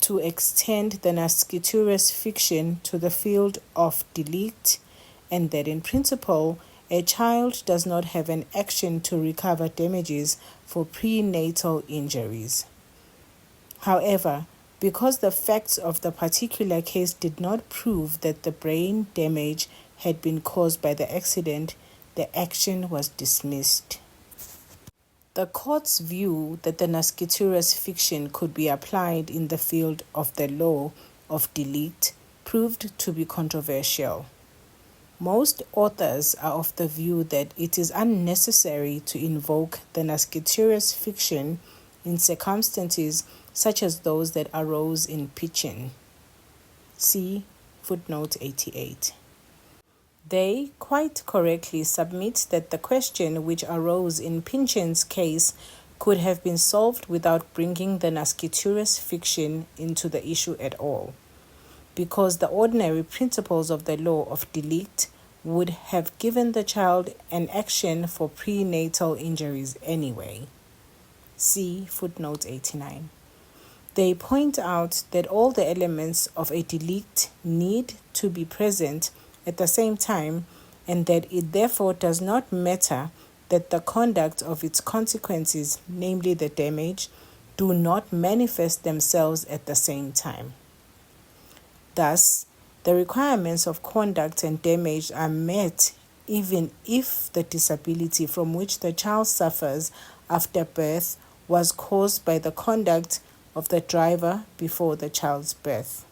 to extend the nasciturus fiction to the field of delict, and that in principle, a child does not have an action to recover damages for prenatal injuries. However, because the facts of the particular case did not prove that the brain damage had been caused by the accident, the action was dismissed. The court's view that the nasciturus fiction could be applied in the field of the law of delict proved to be controversial. Most authors are of the view that it is unnecessary to invoke the nasciturus fiction in circumstances such as those that arose in Pinchin. See footnote 88. They quite correctly submit that the question which arose in Pinchin's case could have been solved without bringing the nasciturus fiction into the issue at all, because the ordinary principles of the law of delict would have given the child an action for prenatal injuries anyway. See footnote 89. They point out that all the elements of a delict need to be present at the same time, and that it therefore does not matter that the conduct of its consequences, namely the damage, do not manifest themselves at the same time. Thus, the requirements of conduct and damage are met even if the disability from which the child suffers after birth was caused by the conduct of the driver before the child's birth.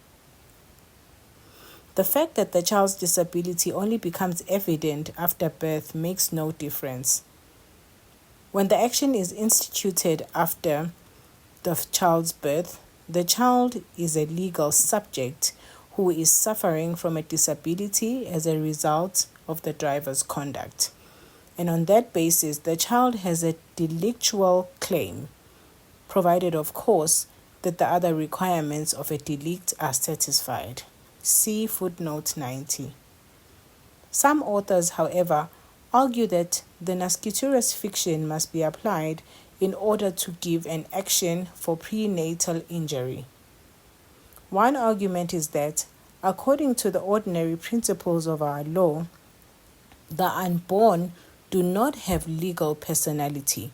The fact that the child's disability only becomes evident after birth makes no difference. When the action is instituted after the child's birth, the child is a legal subject who is suffering from a disability as a result of the driver's conduct. And on that basis, the child has a delictual claim. provided, of course, that the other requirements of a delict are satisfied. See footnote 90. Some authors, however, argue that the nasciturus fiction must be applied in order to give an action for prenatal injury. One argument is that, according to the ordinary principles of our law, the unborn do not have legal personality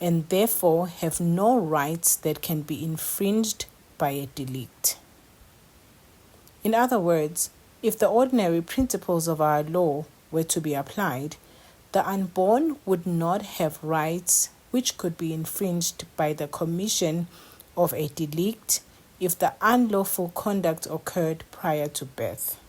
and therefore have no rights that can be infringed by a delict. In other words, if the ordinary principles of our law were to be applied, the unborn would not have rights which could be infringed by the commission of a delict if the unlawful conduct occurred prior to birth.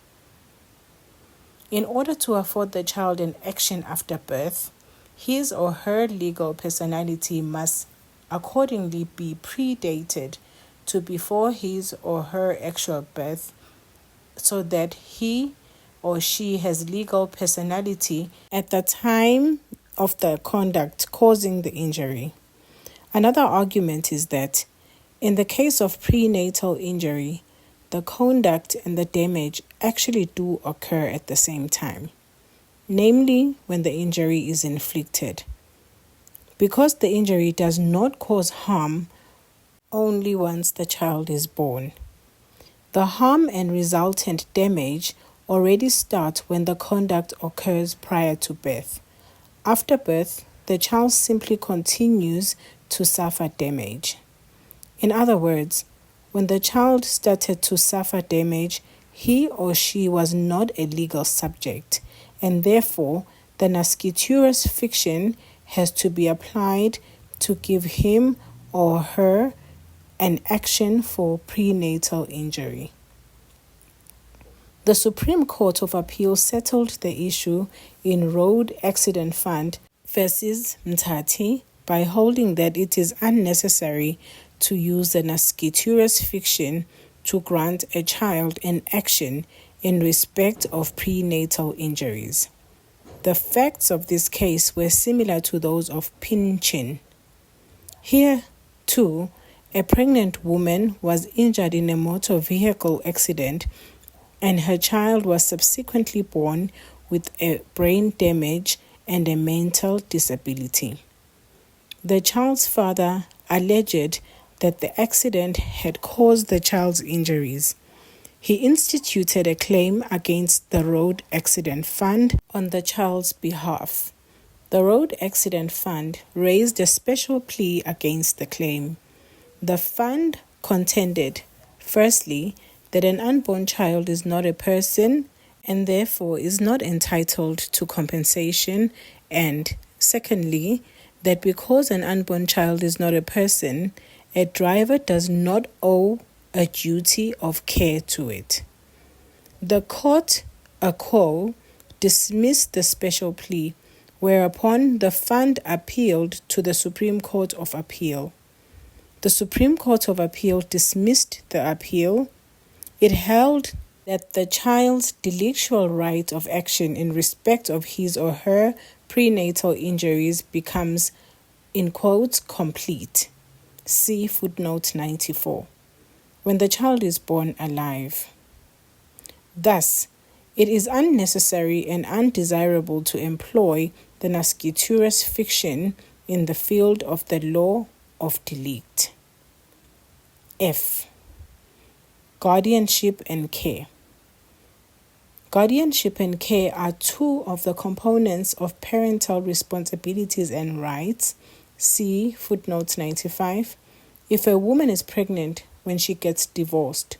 In order to afford the child an action after birth, his or her legal personality must accordingly be predated to before his or her actual birth, so that he or she has legal personality at the time of the conduct causing the injury. Another argument is that in the case of prenatal injury, the conduct and the damage actually do occur at the same time, namely when the injury is inflicted. Because the injury does not cause harm only once the child is born, the harm and resultant damage already start when the conduct occurs prior to birth. After birth, the child simply continues to suffer damage. In other words, when the child started to suffer damage, he or she was not a legal subject, and therefore the nasciturus fiction has to be applied to give him or her an action for prenatal injury. The Supreme Court of Appeal settled the issue in Road Accident Fund versus Mtati by holding that it is unnecessary to use the nasciturus fiction to grant a child an action in respect of prenatal injuries. The facts of this case were similar to those of Pinchin. Here, too, a pregnant woman was injured in a motor vehicle accident, and her child was subsequently born with a brain damage and a mental disability. The child's father alleged that the accident had caused the child's injuries. He instituted a claim against the Road Accident Fund on the child's behalf. The Road Accident Fund raised a special plea against the claim. The fund contended, firstly, that an unborn child is not a person and therefore is not entitled to compensation, and secondly, that because an unborn child is not a person, a driver does not owe a duty of care to it. The court, a quo, dismissed the special plea, whereupon the fund appealed to the Supreme Court of Appeal. The Supreme Court of Appeal dismissed the appeal. It held that the child's delictual right of action in respect of his or her prenatal injuries becomes, in quotes, complete. See footnote 94. When the child is born alive. Thus, it is unnecessary and undesirable to employ the nasciturus fiction in the field of the law of delict. F. Guardianship and care. Guardianship and care are two of the components of parental responsibilities and rights. See footnote 95. If a woman is pregnant when she gets divorced,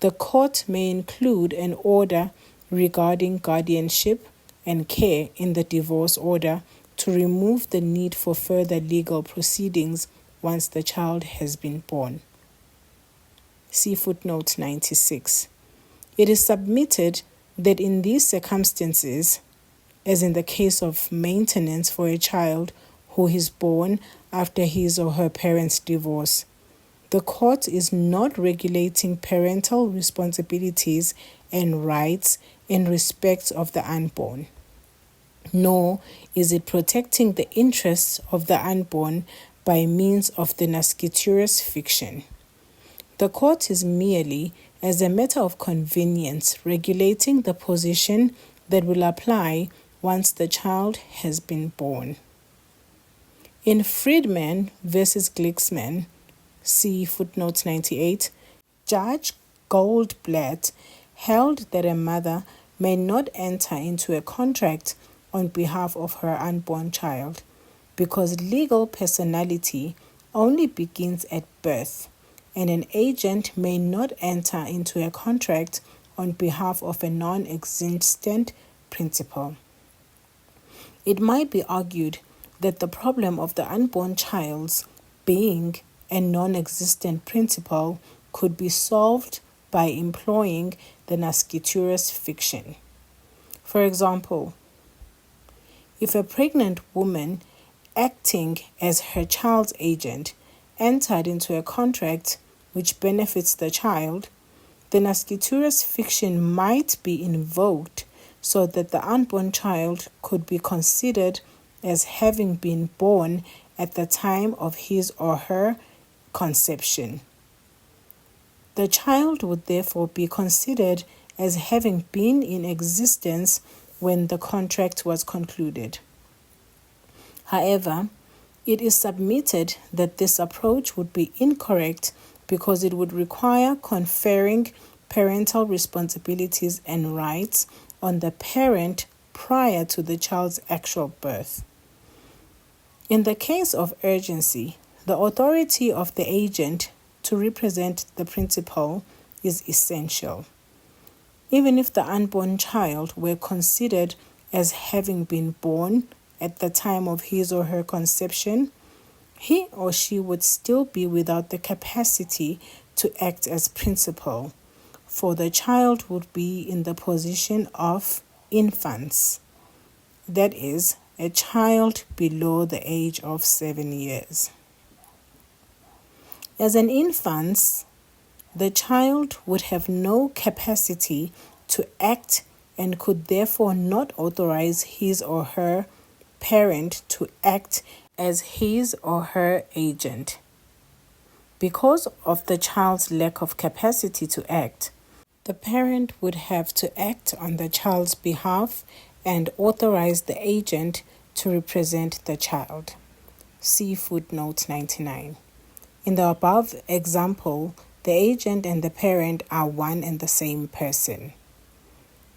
the court may include an order regarding guardianship and care in the divorce order to remove the need for further legal proceedings once the child has been born. See footnote 96. It is submitted that in these circumstances, as in the case of maintenance for a child who is born after his or her parents' divorce, the court is not regulating parental responsibilities and rights in respect of the unborn, nor is it protecting the interests of the unborn by means of the nasciturus fiction. The court is merely, as a matter of convenience, regulating the position that will apply once the child has been born. In Friedman versus Glicksman, see footnote 98, Judge Goldblatt held that a mother may not enter into a contract on behalf of her unborn child because legal personality only begins at birth, and an agent may not enter into a contract on behalf of a non-existent principal. It might be argued that the problem of the unborn child's being a non-existent principal could be solved by employing the nasciturus fiction. For example, if a pregnant woman acting as her child's agent entered into a contract which benefits the child, the nasciturus fiction might be invoked so that the unborn child could be considered as having been born at the time of his or her conception. The child would therefore be considered as having been in existence when the contract was concluded. However, it is submitted that this approach would be incorrect because it would require conferring parental responsibilities and rights on the parent prior to the child's actual birth. In the case of urgency, the authority of the agent to represent the principal is essential. Even if the unborn child were considered as having been born at the time of his or her conception, he or she would still be without the capacity to act as principal, for the child would be in the position of infants, that is, a child below the age of 7 years. As an infant, the child would have no capacity to act and could therefore not authorize his or her parent to act as his or her agent. Because of the child's lack of capacity to act, the parent would have to act on the child's behalf and authorize the agent to represent the child. See footnote 99. In the above example, the agent and the parent are one and the same person.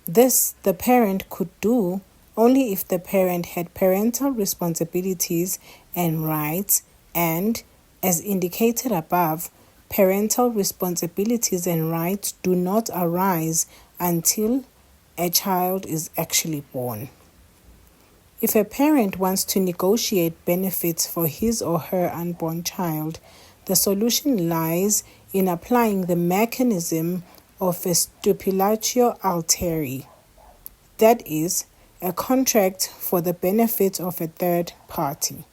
This the parent could do only if the parent had parental responsibilities and rights and, as indicated above, parental responsibilities and rights do not arise until a child is actually born. If a parent wants to negotiate benefits for his or her unborn child, the solution lies in applying the mechanism of a stipulatio alteri, that is, a contract for the benefit of a third party.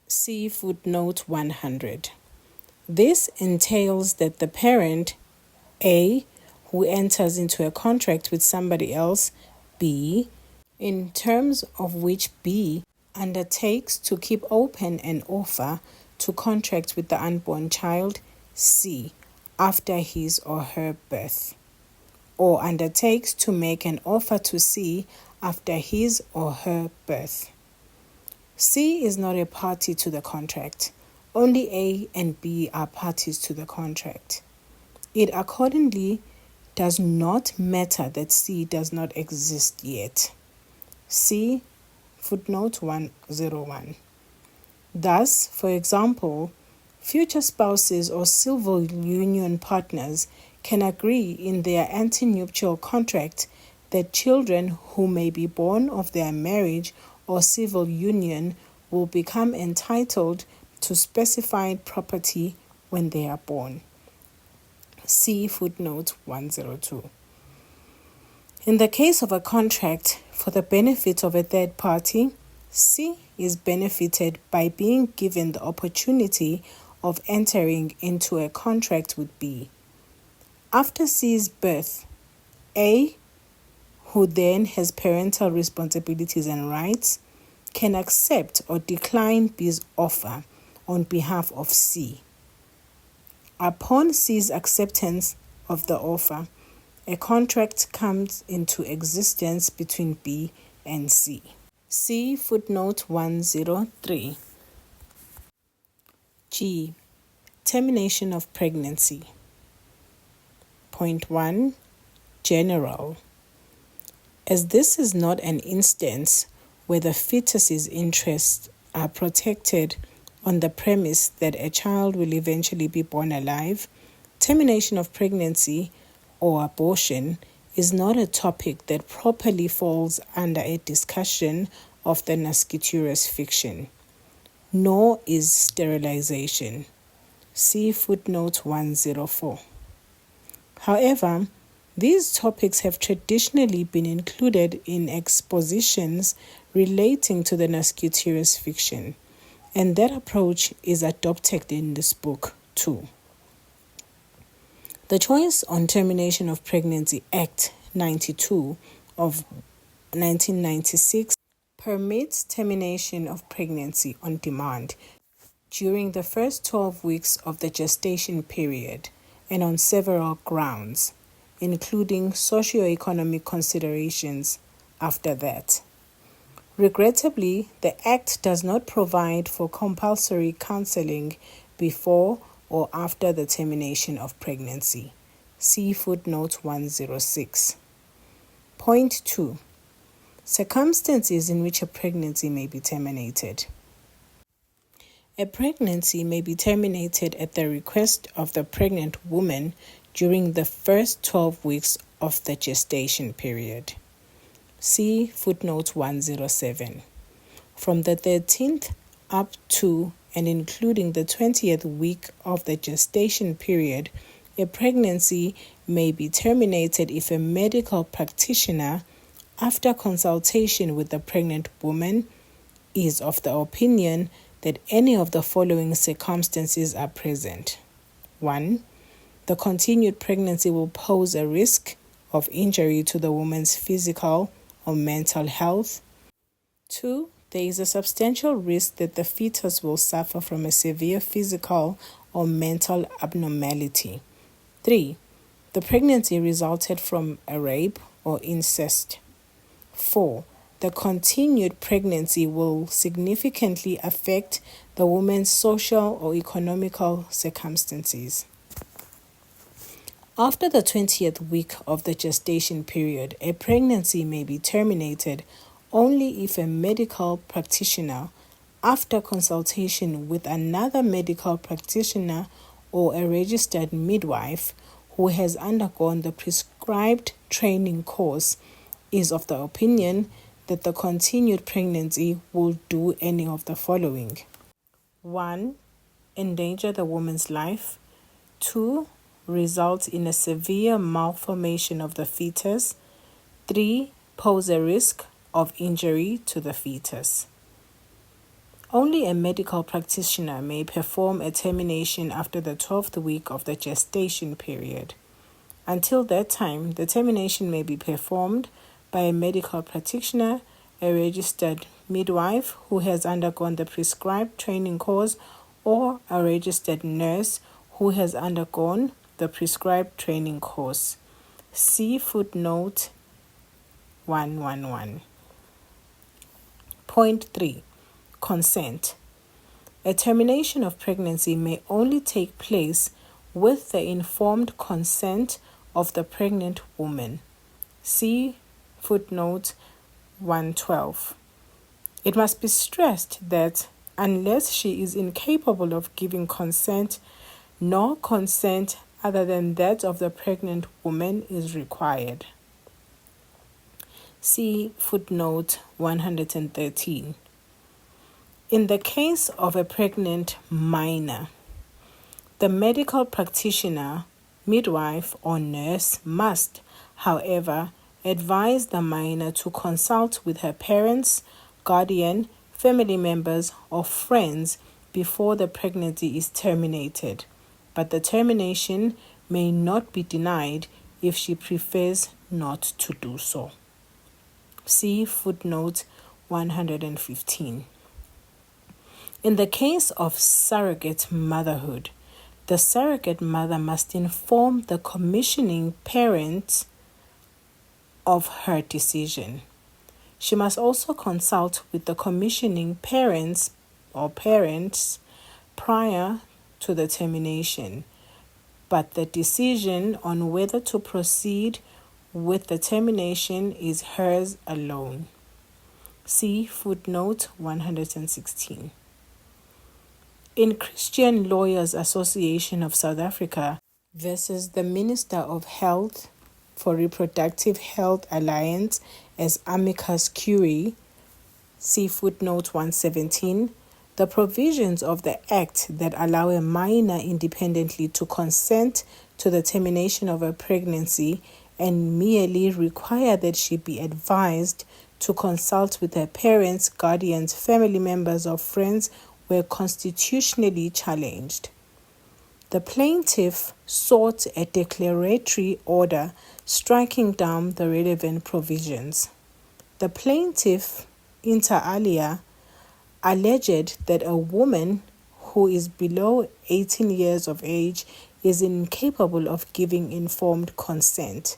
See footnote 100. This entails that the parent, A, who enters into a contract with somebody else, B, in terms of which B undertakes to keep open an offer to contract with the unborn child, C, after his or her birth, or undertakes to make an offer to C after his or her birth. C is not a party to the contract. Only A and B are parties to the contract. It accordingly does not matter that C does not exist yet. See footnote 101. Thus, for example, future spouses or civil union partners can agree in their antenuptial contract that children who may be born of their marriage or civil union will become entitled to specified property when they are born. See footnote 102. In the case of a contract for the benefit of a third party, C is benefited by being given the opportunity of entering into a contract with B. After C's birth, A, who then has parental responsibilities and rights, can accept or decline B's offer on behalf of C. Upon C's acceptance of the offer, a contract comes into existence between B and C. See footnote 103. G. Termination of pregnancy. Point 1. General. As this is not an instance where the fetus's interests are protected on the premise that a child will eventually be born alive, termination of pregnancy or abortion is not a topic that properly falls under a discussion of the nasciturus fiction, nor is sterilization. See footnote 104. However, these topics have traditionally been included in expositions relating to the nasciturus fiction, and that approach is adopted in this book too. The Choice on Termination of Pregnancy Act 92 of 1996 permits termination of pregnancy on demand during the first 12 weeks of the gestation period and on several grounds, including socio-economic considerations after that. Regrettably, the Act does not provide for compulsory counseling before or after the termination of pregnancy. See footnote 106. Point 2. Circumstances in which a pregnancy may be terminated. A pregnancy may be terminated at the request of the pregnant woman during the first 12 weeks of the gestation period. See footnote 107. From the 13th up to and including the 20th week of the gestation period, a pregnancy may be terminated if a medical practitioner, after consultation with the pregnant woman, is of the opinion that any of the following circumstances are present. 1. The continued pregnancy will pose a risk of injury to the woman's physical or mental health. 2. There is a substantial risk that the fetus will suffer from a severe physical or mental abnormality. 3. The pregnancy resulted from a rape or incest. 4. The continued pregnancy will significantly affect the woman's social or economical circumstances. After the 20th week of the gestation period, a pregnancy may be terminated only if a medical practitioner, after consultation with another medical practitioner or a registered midwife who has undergone the prescribed training course, is of the opinion that the continued pregnancy will do any of the following. 1. Endanger the woman's life. 2. Result in a severe malformation of the fetus. 3. Pose a risk of injury to the fetus. Only a medical practitioner may perform a termination after the 12th week of the gestation period. Until that time, the termination may be performed by a medical practitioner, a registered midwife who has undergone the prescribed training course, or a registered nurse who has undergone the prescribed training course. See footnote 111. Point 3. Consent. A termination of pregnancy may only take place with the informed consent of the pregnant woman. See footnote 112. It must be stressed that unless she is incapable of giving consent, no consent other than that of the pregnant woman is required. See footnote 113. In the case of a pregnant minor, the medical practitioner, midwife, or nurse must, however, advise the minor to consult with her parents, guardian, family members, or friends before the pregnancy is terminated, but the termination may not be denied if she prefers not to do so. See footnote 115. In the case of surrogate motherhood, the surrogate mother must inform the commissioning parent of her decision. She must also consult with the commissioning parents prior to the termination, but the decision on whether to proceed with the termination is hers alone. See footnote 116. In Christian Lawyers Association of South Africa versus the Minister of Health for Reproductive Health Alliance as amicus curiae, see footnote 117, the provisions of the Act that allow a minor independently to consent to the termination of a pregnancy and merely require that she be advised to consult with her parents, guardians, family members, or friends were constitutionally challenged. The plaintiff sought a declaratory order striking down the relevant provisions. The plaintiff, inter alia, alleged that a woman who is below 18 years of age is incapable of giving informed consent,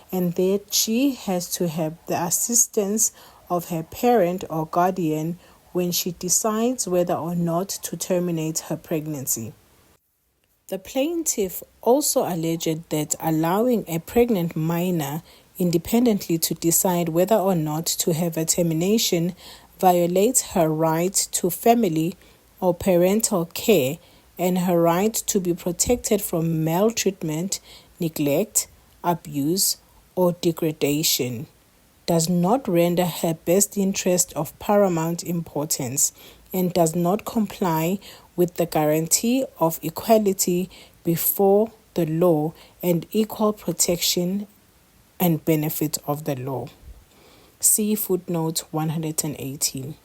and that she has to have the assistance of her parent or guardian when she decides whether or not to terminate her pregnancy. The plaintiff also alleged that allowing a pregnant minor independently to decide whether or not to have a termination violates her right to family or parental care and her right to be protected from maltreatment, neglect, abuse, or degradation, does not render her best interest of paramount importance, and does not comply with the guarantee of equality before the law and equal protection and benefit of the law. See footnote 118.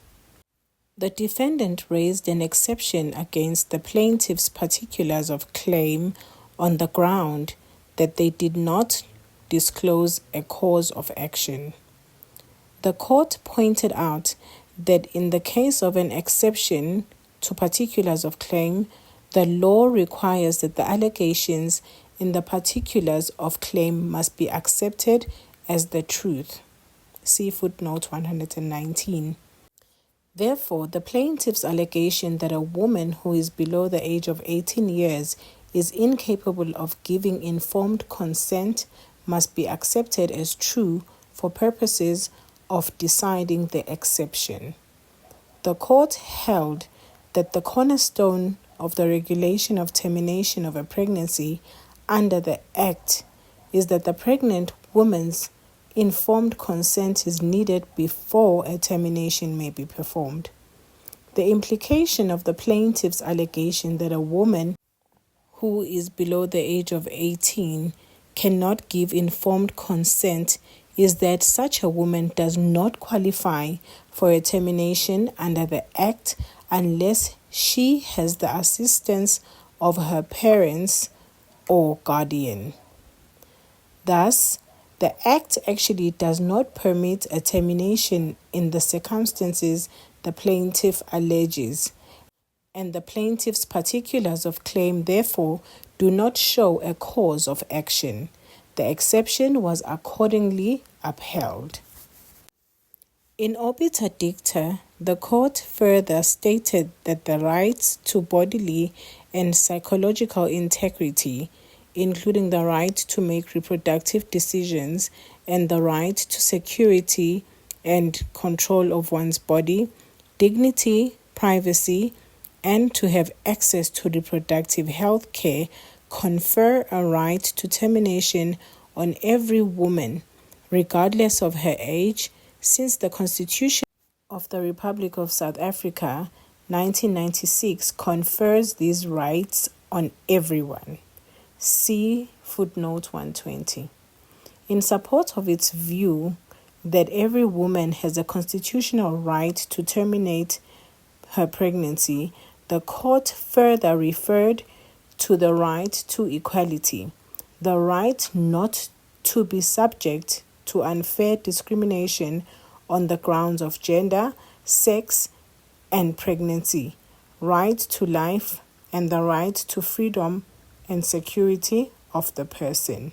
The defendant raised an exception against the plaintiff's particulars of claim on the ground that they did not disclose a cause of action. The court pointed out that in the case of an exception to particulars of claim, the law requires that the allegations in the particulars of claim must be accepted as the truth. See footnote 119. Therefore, the plaintiff's allegation that a woman who is below the age of 18 years is incapable of giving informed consent must be accepted as true for purposes of deciding the exception. The court held that the cornerstone of the regulation of termination of a pregnancy under the Act is that the pregnant woman's informed consent is needed before a termination may be performed. The implication of the plaintiff's allegation that a woman who is below the age of 18 cannot give informed consent is that such a woman does not qualify for a termination under the Act unless she has the assistance of her parents or guardian. Thus, the Act actually does not permit a termination in the circumstances the plaintiff alleges, and the plaintiff's particulars of claim therefore do not show a cause of action. The exception was accordingly upheld. In obiter dicta, the court further stated that the rights to bodily and psychological integrity, including the right to make reproductive decisions and the right to security and control of one's body, dignity, privacy, and to have access to reproductive health care, confer a right to termination on every woman, regardless of her age, since the Constitution of the Republic of South Africa, 1996, confers these rights on everyone. See footnote 120. In support of its view that every woman has a constitutional right to terminate her pregnancy, the court further referred to the right to equality, the right not to be subject to unfair discrimination on the grounds of gender, sex, and pregnancy, right to life, and the right to freedom and security of the person.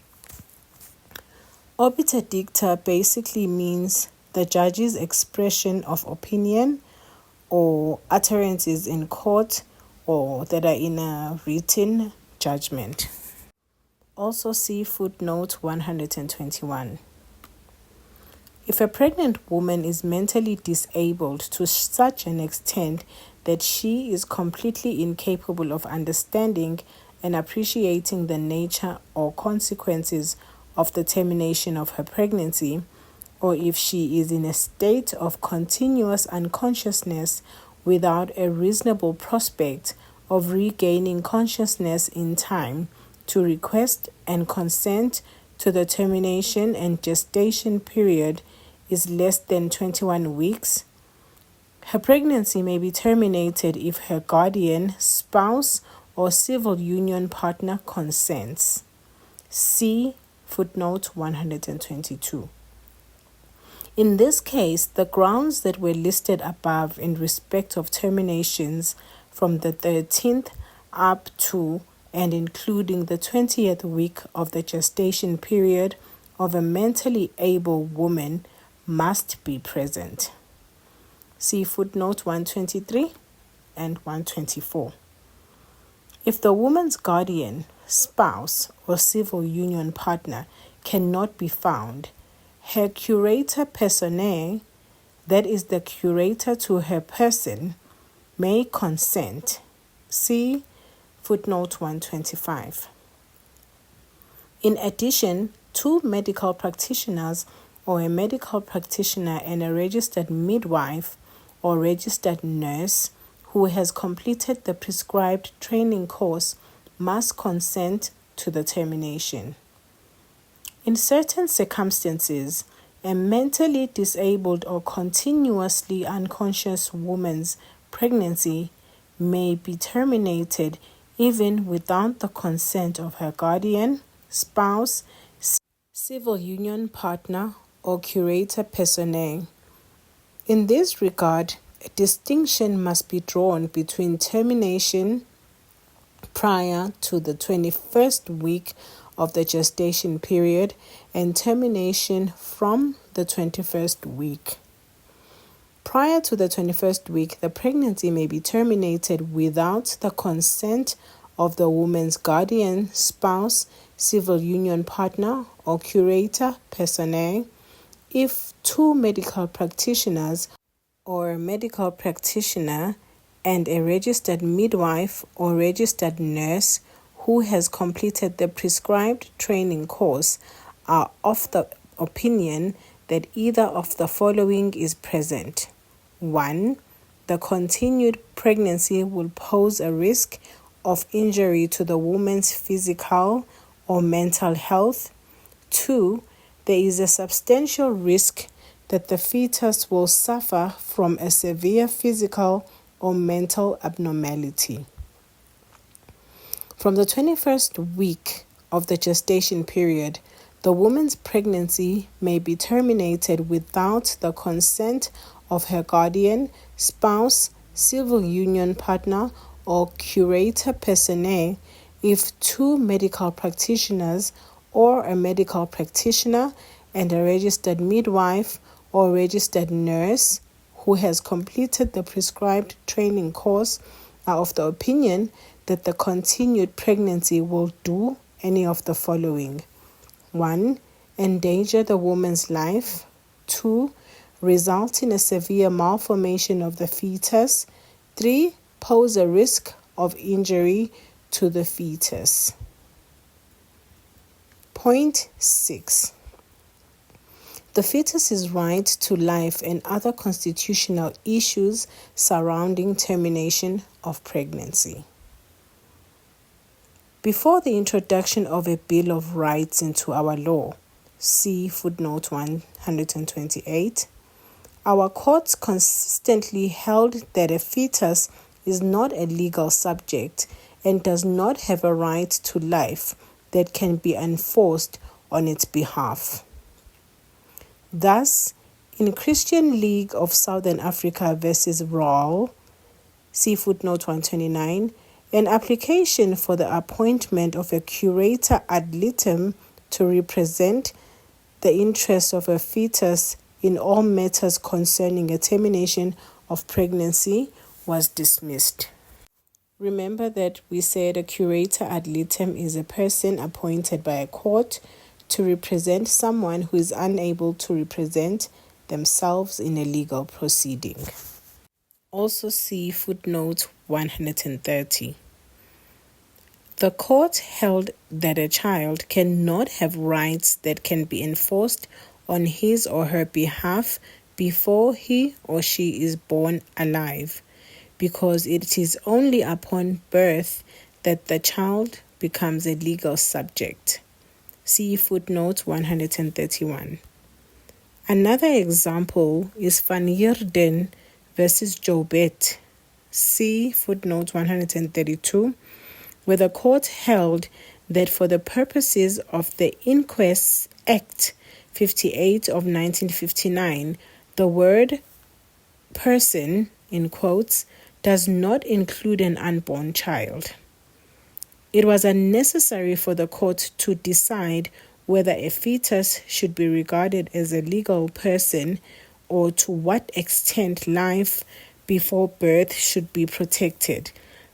Obiter dicta basically means the judge's expression of opinion or utterances in court or that are in a written judgment. Also see footnote 121. If a pregnant woman is mentally disabled to such an extent that she is completely incapable of understanding and appreciating the nature or consequences of the termination of her pregnancy, or if she is in a state of continuous unconsciousness without a reasonable prospect of regaining consciousness in time to request and consent to the termination and gestation period is less than 21 weeks, her pregnancy may be terminated if her guardian, spouse, or civil union partner consents. See footnote 122. In this case, the grounds that were listed above in respect of terminations from the 13th up to and including the 20th week of the gestation period of a mentally able woman must be present. See footnote 123 and 124. If the woman's guardian, spouse, or civil union partner cannot be found, her curator personae, that is the curator to her person, may consent. See footnote 125. In addition, two medical practitioners or a medical practitioner and a registered midwife or registered nurse who has completed the prescribed training course must consent to the termination. In certain circumstances, a mentally disabled or continuously unconscious woman's pregnancy may be terminated even without the consent of her guardian, spouse, civil union partner, or curator personae. In this regard, a distinction must be drawn between termination prior to the 21st week of the gestation period and termination from the 21st week. Prior to the 21st week, the pregnancy may be terminated without the consent of the woman's guardian, spouse, civil union partner, or curator personae if two medical practitioners or a medical practitioner and a registered midwife or registered nurse who has completed the prescribed training course are of the opinion that either of the following is present. 1. The continued pregnancy will pose a risk of injury to the woman's physical or mental health. 2. There is a substantial risk that the fetus will suffer from a severe physical or mental abnormality. From the 21st week of the gestation period, the woman's pregnancy may be terminated without the consent of her guardian, spouse, civil union partner, or curator personae if two medical practitioners or a medical practitioner and a registered midwife or registered nurse who has completed the prescribed training course are of the opinion that the continued pregnancy will do any of the following. 1. Endanger the woman's life. 2. Result in a severe malformation of the fetus. 3. Pose a risk of injury to the fetus. Point 6. The fetus's right to life and other constitutional issues surrounding termination of pregnancy. Before the introduction of a Bill of Rights into our law, see footnote 128, our courts consistently held that a fetus is not a legal subject and does not have a right to life that can be enforced on its behalf. Thus, in Christian League of Southern Africa versus Rawl, See footnote 129. An application for the appointment of a curator ad litem to represent the interests of a fetus in all matters concerning a termination of pregnancy was dismissed. Remember that we said a curator ad litem is a person appointed by a court to represent someone who is unable to represent themselves in a legal proceeding. Also see footnote 130. The court held that a child cannot have rights that can be enforced on his or her behalf before he or she is born alive, because it is only upon birth that the child becomes a legal subject. See footnote 131. Another example is Van Heerden versus Jobet. See footnote 132. Where the court held that for the purposes of the Inquest Act 58 of 1959, the word person, in quotes, does not include an unborn child. It was unnecessary for the court to decide whether a fetus should be regarded as a legal person or to what extent life before birth should be protected.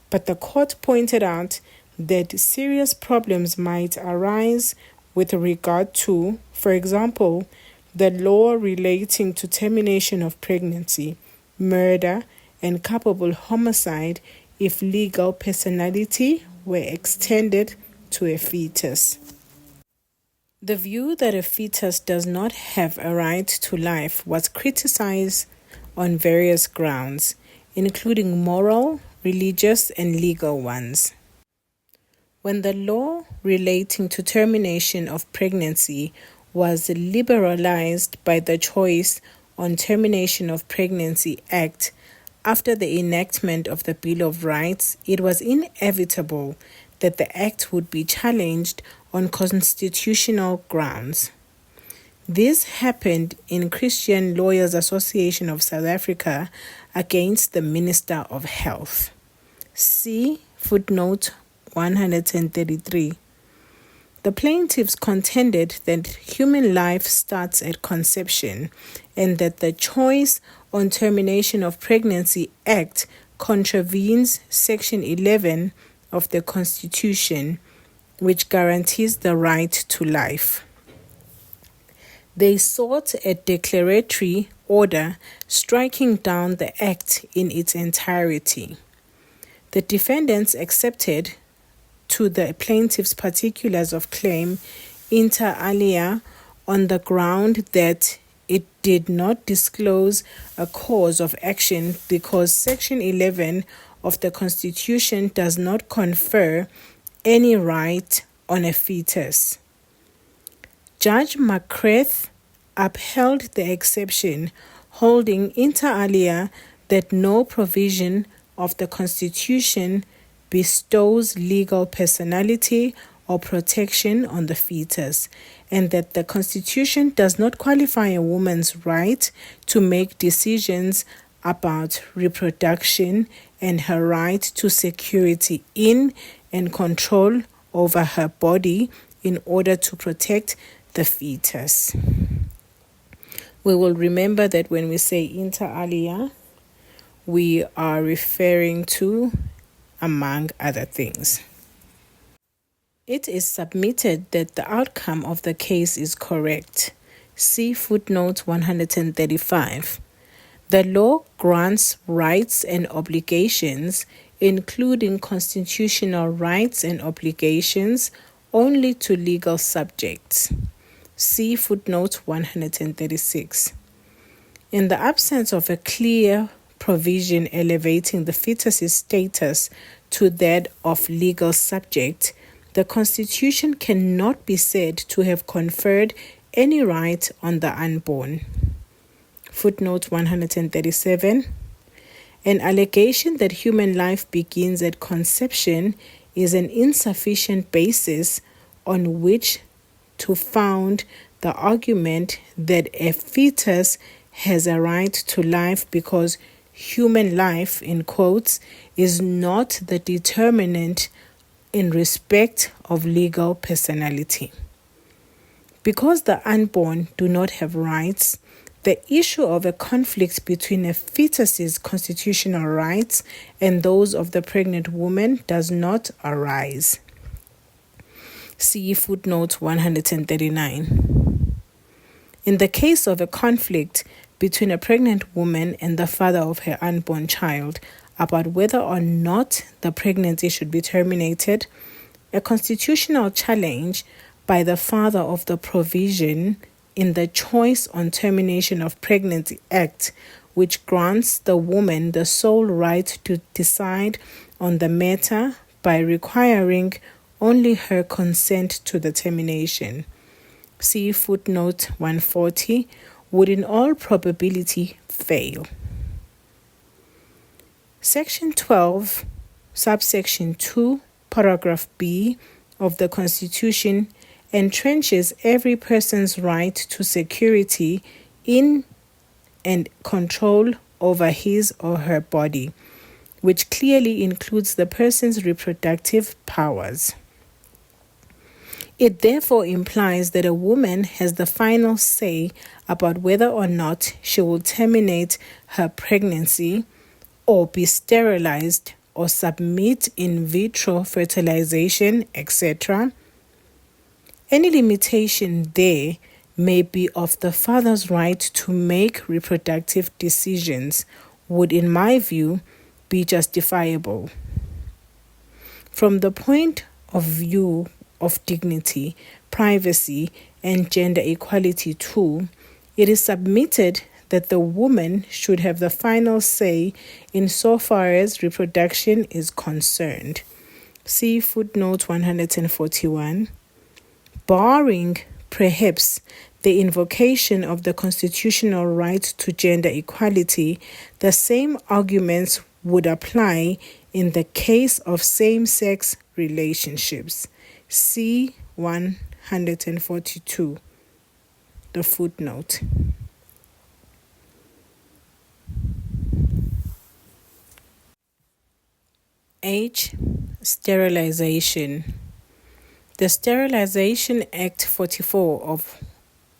But the court pointed out that serious problems might arise with regard to, for example, the law relating to termination of pregnancy, murder, and culpable homicide if legal personality were extended to a fetus. The view that a fetus does not have a right to life was criticized on various grounds, including moral, religious, and legal ones. When the law relating to termination of pregnancy was liberalized by the Choice on Termination of Pregnancy Act after the enactment of the Bill of Rights, it was inevitable that the act would be challenged on constitutional grounds. This happened in Christian Lawyers Association of South Africa against the Minister of Health. See footnote 133. The plaintiffs contended that human life starts at conception and that the Choice on Termination of Pregnancy Act contravenes Section 11 of the Constitution, which guarantees the right to life. They sought a declaratory order striking down the act in its entirety. The defendants accepted to the plaintiff's particulars of claim inter alia on the ground that it did not disclose a cause of action because Section 11 of the Constitution does not confer any right on a fetus. Judge McCrath upheld the exception, holding inter alia that no provision of the Constitution bestows legal personality or protection on the fetus, and that the Constitution does not qualify a woman's right to make decisions about reproduction and her right to security in and control over her body in order to protect the fetus. We will remember that when we say inter alia, we are referring to, among other things. It is submitted that the outcome of the case is correct. See footnote 135. The law grants rights and obligations, including constitutional rights and obligations, only to legal subjects. See footnote 136. In the absence of a clear provision elevating the fetus's status to that of legal subject, the Constitution cannot be said to have conferred any right on the unborn. Footnote 137. An allegation that human life begins at conception is an insufficient basis on which to found the argument that a fetus has a right to life because human life, in quotes, is not the determinant in respect of legal personality. Because the unborn do not have rights, the issue of a conflict between a fetus's constitutional rights and those of the pregnant woman does not arise. See footnote 139. In the case of a conflict between a pregnant woman and the father of her unborn child about whether or not the pregnancy should be terminated, a constitutional challenge by the father of the provision in the Choice on Termination of Pregnancy Act, which grants the woman the sole right to decide on the matter by requiring only her consent to the termination. See footnote 140, would in all probability fail. Section 12, subsection 2, paragraph B of the Constitution entrenches every person's right to security in and control over his or her body, which clearly includes the person's reproductive powers. It therefore implies that a woman has the final say about whether or not she will terminate her pregnancy or be sterilized or submit in vitro fertilization, etc. Any limitation there may be of the father's right to make reproductive decisions would, in my view, be justifiable. From the point of view of dignity, privacy, and gender equality too, it is submitted that the woman should have the final say insofar as reproduction is concerned. See footnote 141. Barring, perhaps, the invocation of the constitutional right to gender equality, the same arguments would apply in the case of same-sex relationships. See 142, the footnote. H. Sterilization. The Sterilization Act 44 of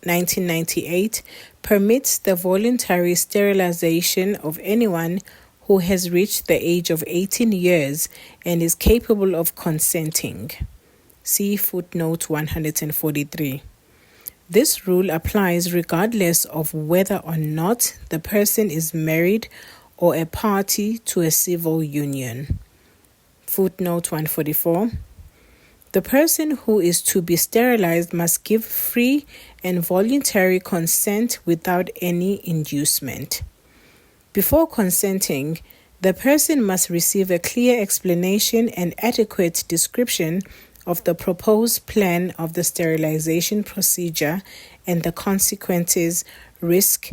1998 permits the voluntary sterilization of anyone who has reached the age of 18 years and is capable of consenting. See footnote 143. This rule applies regardless of whether or not the person is married or a party to a civil union. Footnote 144. The person who is to be sterilized must give free and voluntary consent without any inducement. Before consenting, the person must receive a clear explanation and adequate description of the proposed plan of the sterilization procedure and the consequences, risk,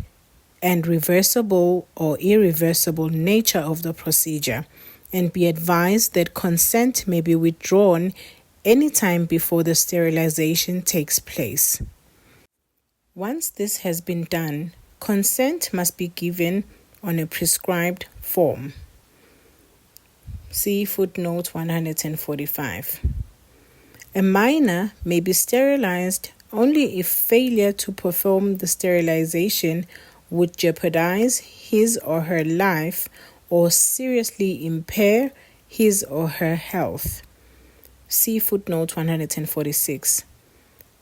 and reversible or irreversible nature of the procedure, and be advised that consent may be withdrawn anytime before the sterilization takes place. Once this has been done, consent must be given on a prescribed form. See footnote 145. A minor may be sterilized only if failure to perform the sterilization would jeopardize his or her life or seriously impair his or her health. See footnote 146.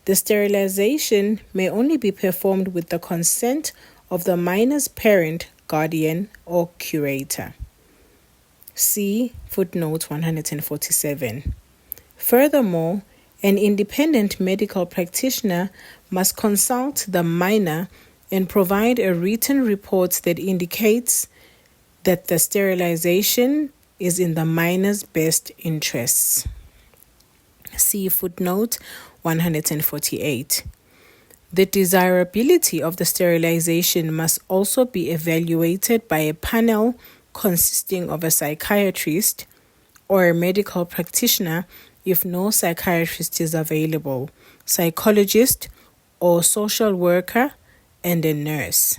The sterilization may only be performed with the consent of the minor's parent, guardian, or curator. See footnote 147. Furthermore, an independent medical practitioner must consult the minor and provide a written report that indicates that the sterilization is in the minor's best interests. See footnote 148. The desirability of the sterilization must also be evaluated by a panel consisting of a psychiatrist or a medical practitioner if no psychiatrist is available, psychologist or social worker, and a nurse.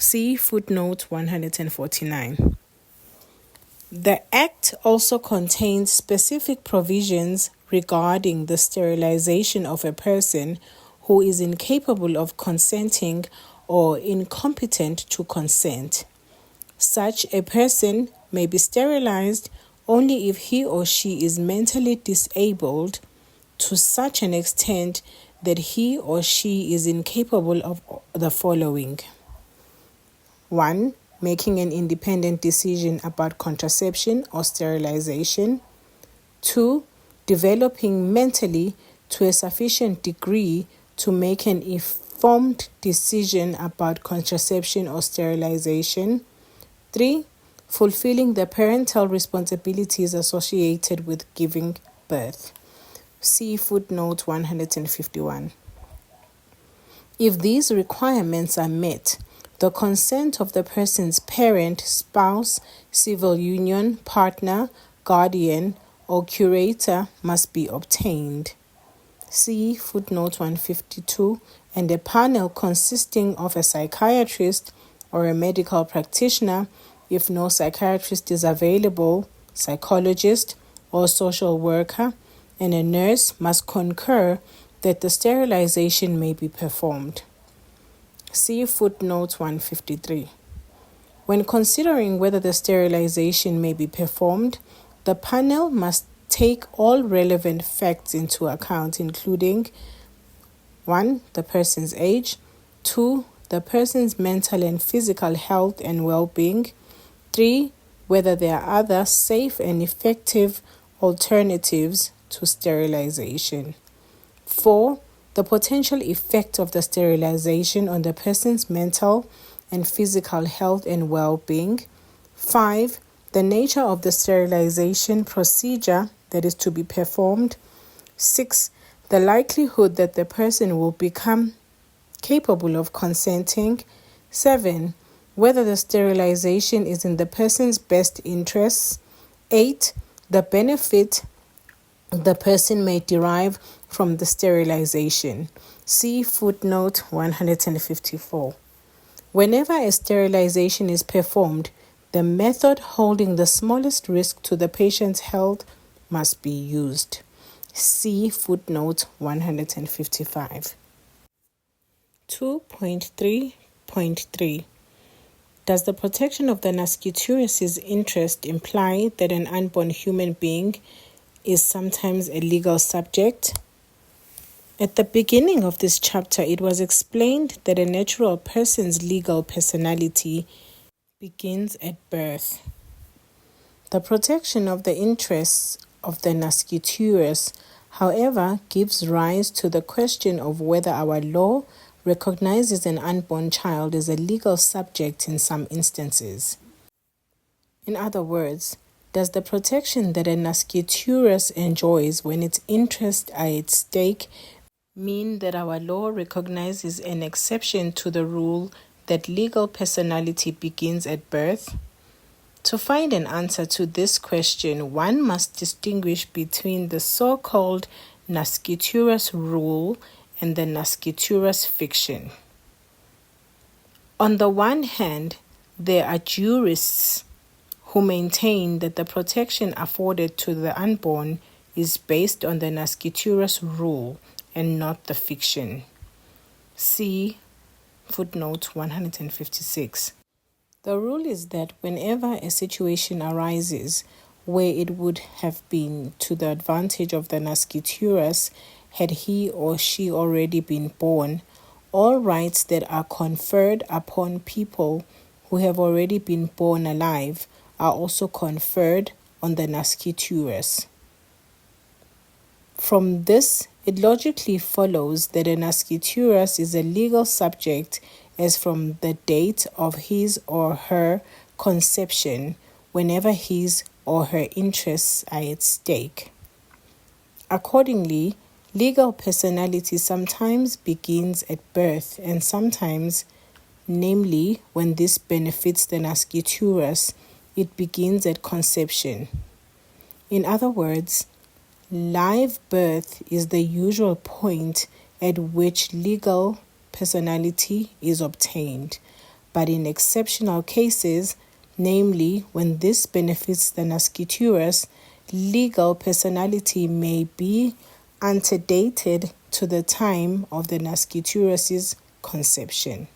See footnote 149. The Act also contains specific provisions regarding the sterilization of a person who is incapable of consenting or incompetent to consent. Such a person may be sterilized only if he or she is mentally disabled to such an extent that he or she is incapable of the following: 1. Making an independent decision about contraception or sterilization. 2. Developing mentally to a sufficient degree to make an informed decision about contraception or sterilization. 3. Fulfilling the parental responsibilities associated with giving birth. See footnote 151. If these requirements are met, the consent of the person's parent, spouse, civil union, partner, guardian, or curator must be obtained. See footnote 152, and a panel consisting of a psychiatrist or a medical practitioner, if no psychiatrist is available, psychologist or social worker, and a nurse must concur that the sterilization may be performed. See footnote 153. When considering whether the sterilization may be performed, the panel must take all relevant facts into account, including 1. The person's age. 2. The person's mental and physical health and well-being. 3. Whether there are other safe and effective alternatives to sterilization. 4. The potential effect of the sterilization on the person's mental and physical health and well-being. 5. The nature of the sterilization procedure that is to be performed. 6. The likelihood that the person will become capable of consenting. 7. Whether the sterilization is in the person's best interests. 8. The benefit the person may derive from the sterilization. See footnote 154. Whenever a sterilization is performed, the method holding the smallest risk to the patient's health must be used. See footnote 155. 2.3.3. Does the protection of the nasciturous's interest imply that an unborn human being is sometimes a legal subject? At the beginning of this chapter, it was explained that a natural person's legal personality begins at birth. The protection of the interests of the nasciturus, however, gives rise to the question of whether our law recognizes an unborn child as a legal subject in some instances. In other words, does the protection that a nasciturus enjoys when its interests are at stake mean that our law recognizes an exception to the rule that legal personality begins at birth? To find an answer to this question, one must distinguish between the so-called nasciturus rule and the nasciturus fiction. On the one hand, there are jurists who maintain that the protection afforded to the unborn is based on the nasciturus rule and not the fiction. See footnote 156. The rule is that whenever a situation arises where it would have been to the advantage of the nasciturus had he or she already been born, all rights that are conferred upon people who have already been born alive are also conferred on the nasciturus. From this, it logically follows that a nasciturus is a legal subject as from the date of his or her conception, whenever his or her interests are at stake. Accordingly, legal personality sometimes begins at birth and sometimes, namely when this benefits the nasciturus, it begins at conception. In other words, live birth is the usual point at which legal personality is obtained, but in exceptional cases, namely when this benefits the nasciturus, legal personality may be antedated to the time of the nasciturus's conception.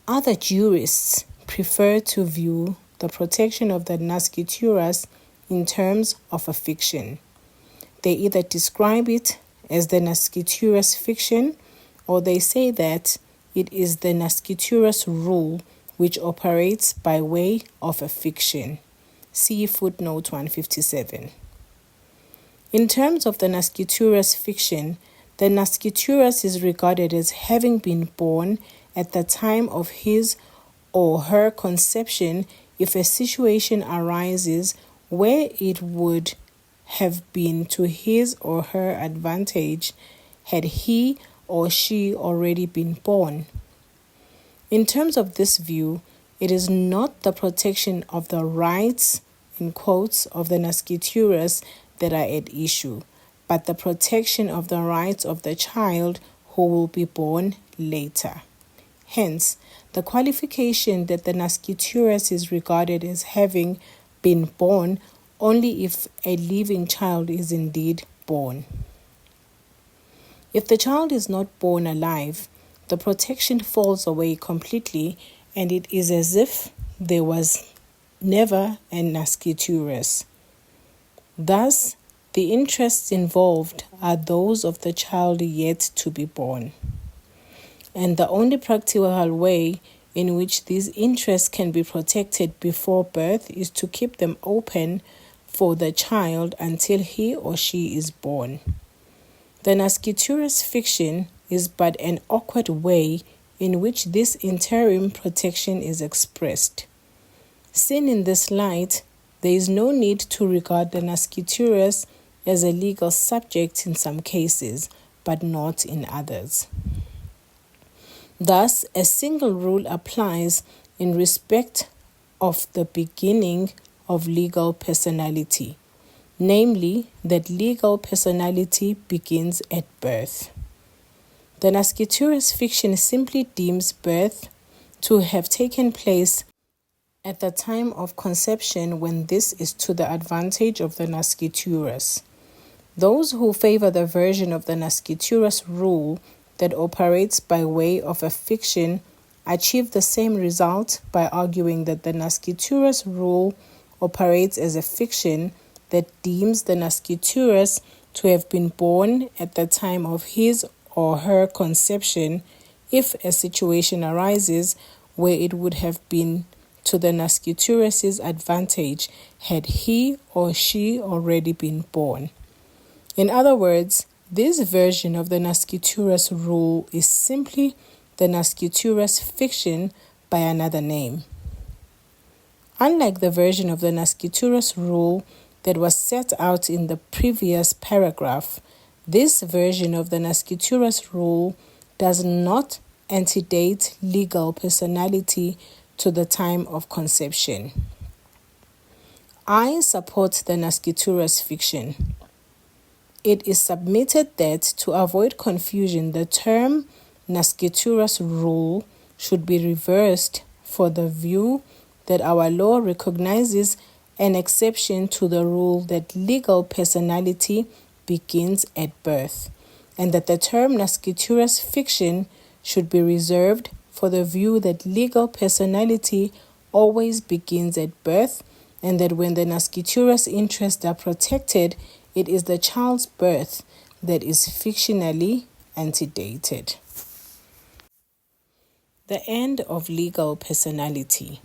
Other jurists prefer to view the protection of the nasciturus in terms of a fiction. They either describe it as the nasciturus fiction, or they say that it is the nasciturus rule which operates by way of a fiction. See footnote 157. In terms of the nasciturus fiction, the nasciturus is regarded as having been born at the time of his or her conception if a situation arises where it would have been to his or her advantage had he or she already been born. In terms of this view, it is not the protection of the rights, in quotes, of the nasciturus that are at issue, but the protection of the rights of the child who will be born later. Hence, the qualification that the nasciturus is regarded as having been born only if a living child is indeed born. If the child is not born alive, the protection falls away completely, and it is as if there was never a nasciturus. Thus, the interests involved are those of the child yet to be born. And the only practical way in which these interests can be protected before birth is to keep them open for the child until he or she is born. The nasciturus fiction is but an awkward way in which this interim protection is expressed. Seen in this light, there is no need to regard the nasciturus as a legal subject in some cases, but not in others. Thus, a single rule applies in respect of the beginning of legal personality, namely that legal personality begins at birth. The nasciturus fiction simply deems birth to have taken place at the time of conception when this is to the advantage of the nasciturus. Those who favor the version of the nasciturus rule that operates by way of a fiction achieve the same result by arguing that the nasciturus rule operates as a fiction that deems the nasciturus to have been born at the time of his or her conception if a situation arises where it would have been to the nasciturus's advantage had he or she already been born. In other words, this version of the nasciturus rule is simply the nasciturus fiction by another name. Unlike the version of the nasciturus rule that was set out in the previous paragraph, this version of the nasciturus rule does not antedate legal personality to the time of conception. I support the nasciturus fiction. It is submitted that to avoid confusion, the term nasciturus rule should be reversed for the view that our law recognizes an exception to the rule that legal personality begins at birth, and that the term nasciturus fiction should be reserved for the view that legal personality always begins at birth, and that when the nasciturus interests are protected, it is the child's birth that is fictionally antedated. The end of legal personality.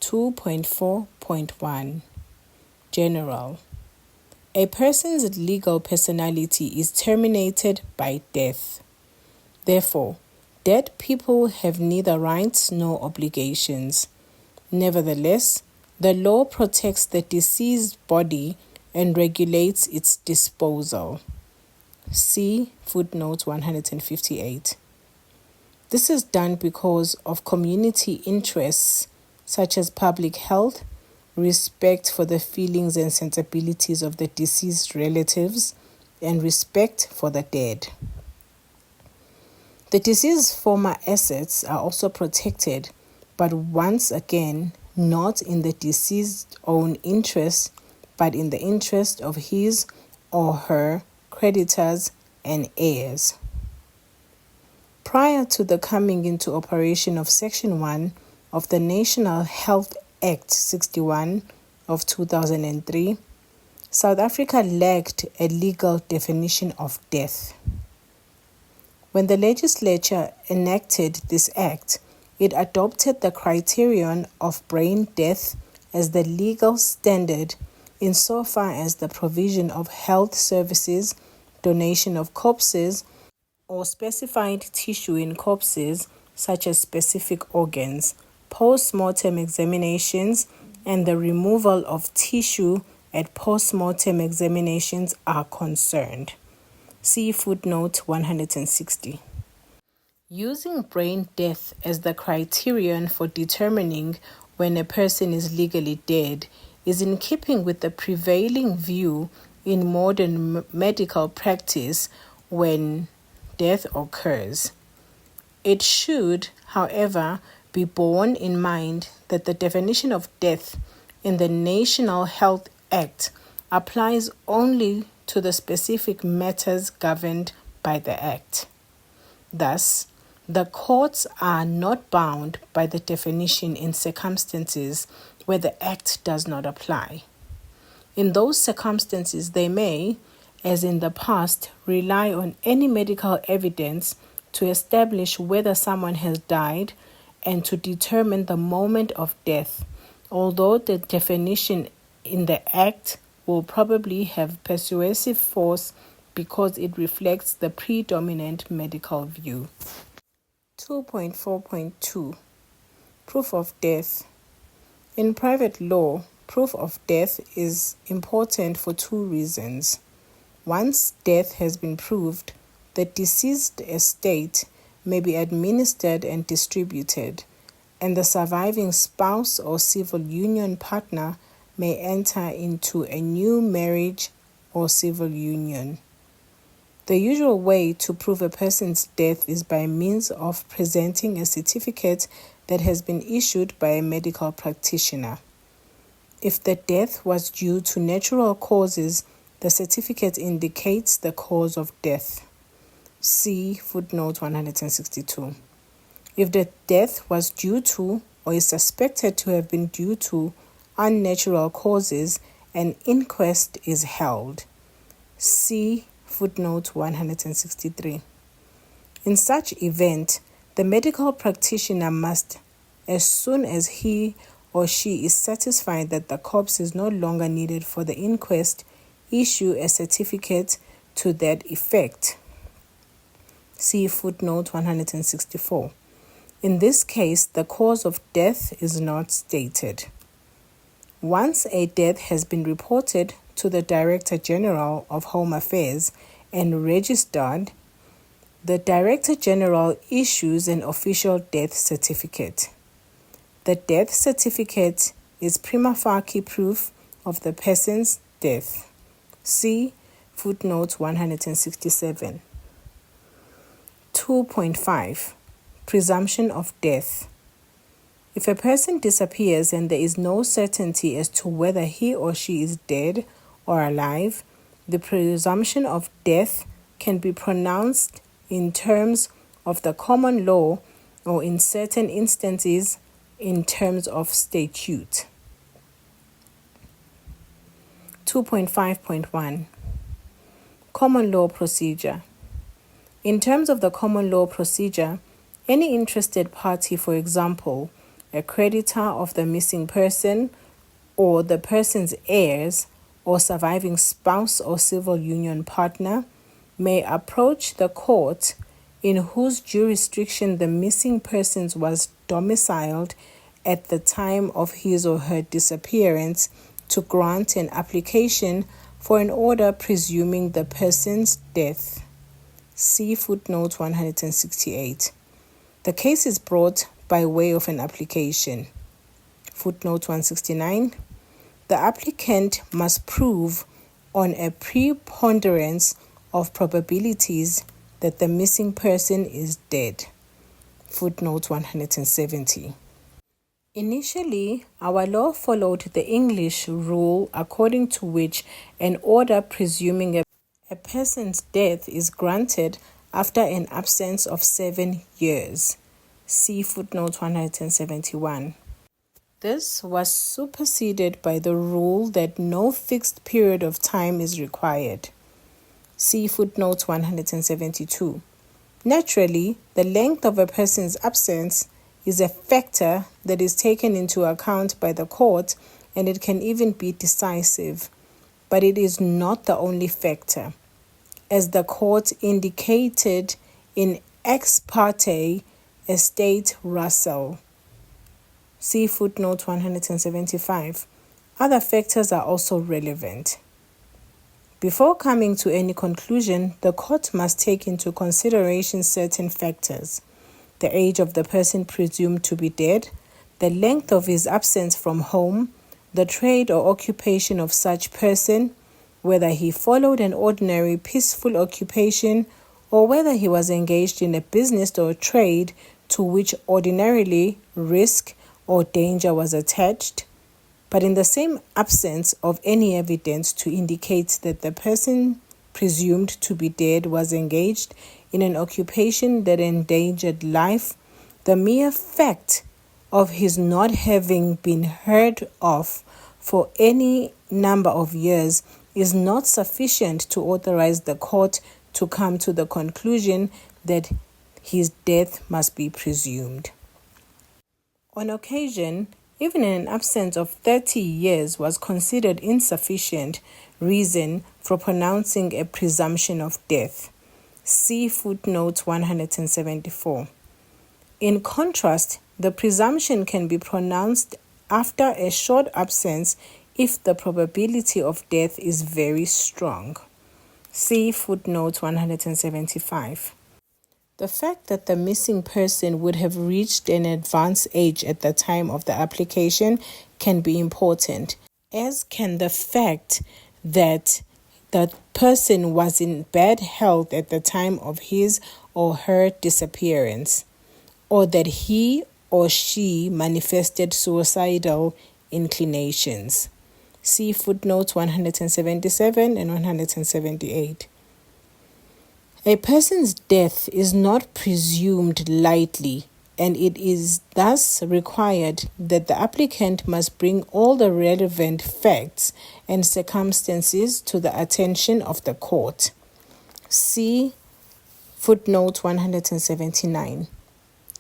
2.4.1 General. A person's legal personality is terminated by death. Therefore, dead people have neither rights nor obligations. Nevertheless, the law protects the deceased body and regulates its disposal. See footnote 158. This is done because of community interests such as public health, respect for the feelings and sensibilities of the deceased relatives, and respect for the dead. The deceased's former assets are also protected, but once again, not in the deceased's own interest, but in the interest of his or her creditors and heirs. Prior to the coming into operation of Section 1 of the National Health Act 61 of 2003, South Africa lacked a legal definition of death. When the legislature enacted this act, it adopted the criterion of brain death as the legal standard insofar as the provision of health services, donation of corpses, or specified tissue in corpses, such as specific organs, post-mortem examinations, and the removal of tissue at post-mortem examinations are concerned. See footnote 160. Using brain death as the criterion for determining when a person is legally dead is in keeping with the prevailing view in modern medical practice when death occurs. It should, however, be borne in mind that the definition of death in the National Health Act applies only to the specific matters governed by the Act. Thus, the courts are not bound by the definition in circumstances where the Act does not apply. In those circumstances, they may, as in the past, rely on any medical evidence to establish whether someone has died and to determine the moment of death, although the definition in the Act will probably have persuasive force because it reflects the predominant medical view. 2.4.2 Proof of death. In private law, proof of death is important for two reasons. Once death has been proved, the deceased estate may be administered and distributed, and the surviving spouse or civil union partner may enter into a new marriage or civil union. The usual way to prove a person's death is by means of presenting a certificate that has been issued by a medical practitioner. If the death was due to natural causes, the certificate indicates the cause of death. See footnote 162. If the death was due to or is suspected to have been due to unnatural causes, an inquest is held. See footnote 163. In such event, the medical practitioner must, as soon as he or she is satisfied that the corpse is no longer needed for the inquest, issue a certificate to that effect. See footnote 164. In this case, the cause of death is not stated. Once a death has been reported to the Director General of Home Affairs and registered, the Director General issues an official death certificate. The death certificate is prima facie proof of the person's death. See footnote 167. 2.5 Presumption of death. If a person disappears and there is no certainty as to whether he or she is dead or alive, the presumption of death can be pronounced in terms of the common law or in certain instances in terms of statute. 2.5.1 Common law procedure. In terms of the common law procedure, any interested party, for example, a creditor of the missing person or the person's heirs or surviving spouse or civil union partner, may approach the court in whose jurisdiction the missing person was domiciled at the time of his or her disappearance to grant an application for an order presuming the person's death. See footnote 168. The case is brought by way of an application. Footnote 169. The applicant must prove on a preponderance of probabilities that the missing person is dead. Footnote 170. Initially, our law followed the English rule according to which an order presuming a person's death is granted after an absence of 7 years. See footnote 171. This was superseded by the rule that no fixed period of time is required. See footnote 172. Naturally, the length of a person's absence is a factor that is taken into account by the court, and it can even be decisive, but it is not the only factor. As the court indicated in Ex parte Estate Russell. See footnote 175. Other factors are also relevant. Before coming to any conclusion, the court must take into consideration certain factors: the age of the person presumed to be dead, the length of his absence from home, the trade or occupation of such person, whether he followed an ordinary peaceful occupation or whether he was engaged in a business or trade to which ordinarily risk or danger was attached, but in the same absence of any evidence to indicate that the person presumed to be dead was engaged in an occupation that endangered life, the mere fact of his not having been heard of for any number of years is not sufficient to authorize the court to come to the conclusion that his death must be presumed. On occasion, even an absence of 30 years was considered insufficient reason for pronouncing a presumption of death. See footnote 174. In contrast, the presumption can be pronounced after a short absence if the probability of death is very strong. See footnote 175. The fact that the missing person would have reached an advanced age at the time of the application can be important, as can the fact that the person was in bad health at the time of his or her disappearance, or that he or she manifested suicidal inclinations. See footnotes 177 and 178. A person's death is not presumed lightly, and it is thus required that the applicant must bring all the relevant facts and circumstances to the attention of the court. See footnote 179.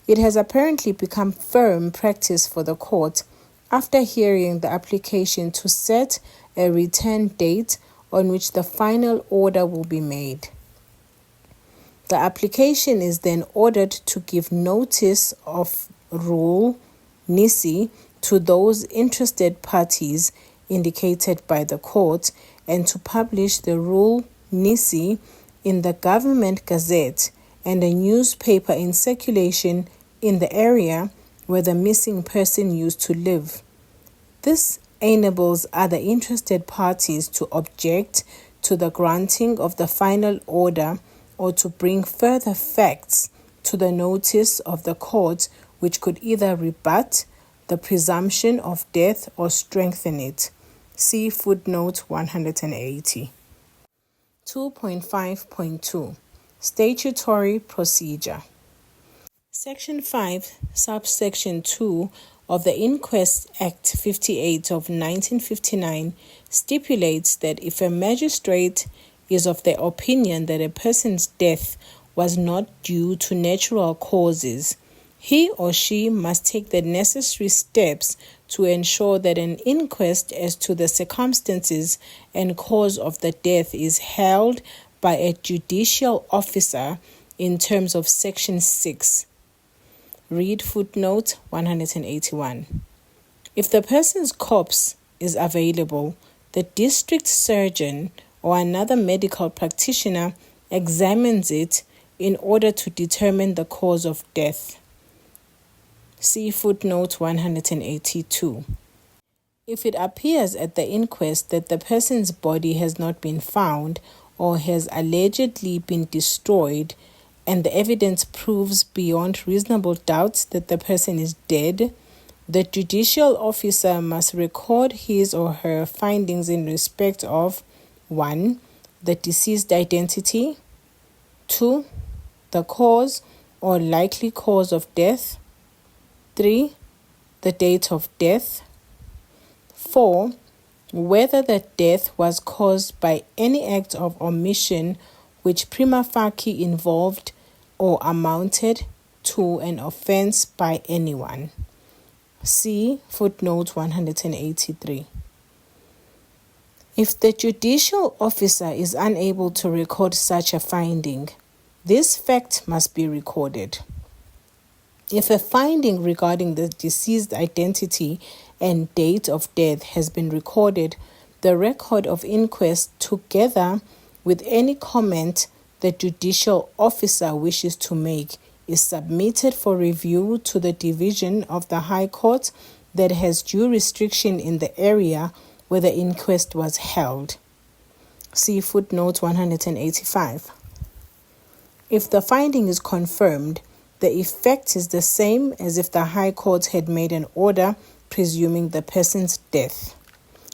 It has apparently become firm practice for the court, after hearing the application, to set a return date on which the final order will be made. The application is then ordered to give notice of rule nisi to those interested parties indicated by the court, and to publish the rule nisi in the Government Gazette and a newspaper in circulation in the area where the missing person used to live. This enables other interested parties to object to the granting of the final order or to bring further facts to the notice of the court which could either rebut the presumption of death or strengthen it. See footnote 180. 2.5.2 Statutory Procedure. Section 5, subsection 2 of the Inquest Act 58 of 1959 stipulates that if a magistrate is of the opinion that a person's death was not due to natural causes, he or she must take the necessary steps to ensure that an inquest as to the circumstances and cause of the death is held by a judicial officer in terms of Section 6. Read footnote 181. If the person's corpse is available, the district surgeon or another medical practitioner examines it in order to determine the cause of death. See footnote 182. If it appears at the inquest that the person's body has not been found or has allegedly been destroyed, and the evidence proves beyond reasonable doubt that the person is dead, the judicial officer must record his or her findings in respect of 1. The deceased identity, 2. The cause or likely cause of death, 3. The date of death, 4. Whether the death was caused by any act of omission which prima facie involved or amounted to an offense by anyone. See footnote 183. If the judicial officer is unable to record such a finding, this fact must be recorded. If a finding regarding the deceased identity and date of death has been recorded, the record of inquest, together with any comment the judicial officer wishes to make, is submitted for review to the division of the High Court that has jurisdiction in the area where the inquest was held. See footnote 185. If the finding is confirmed, the effect is the same as if the High Court had made an order presuming the person's death.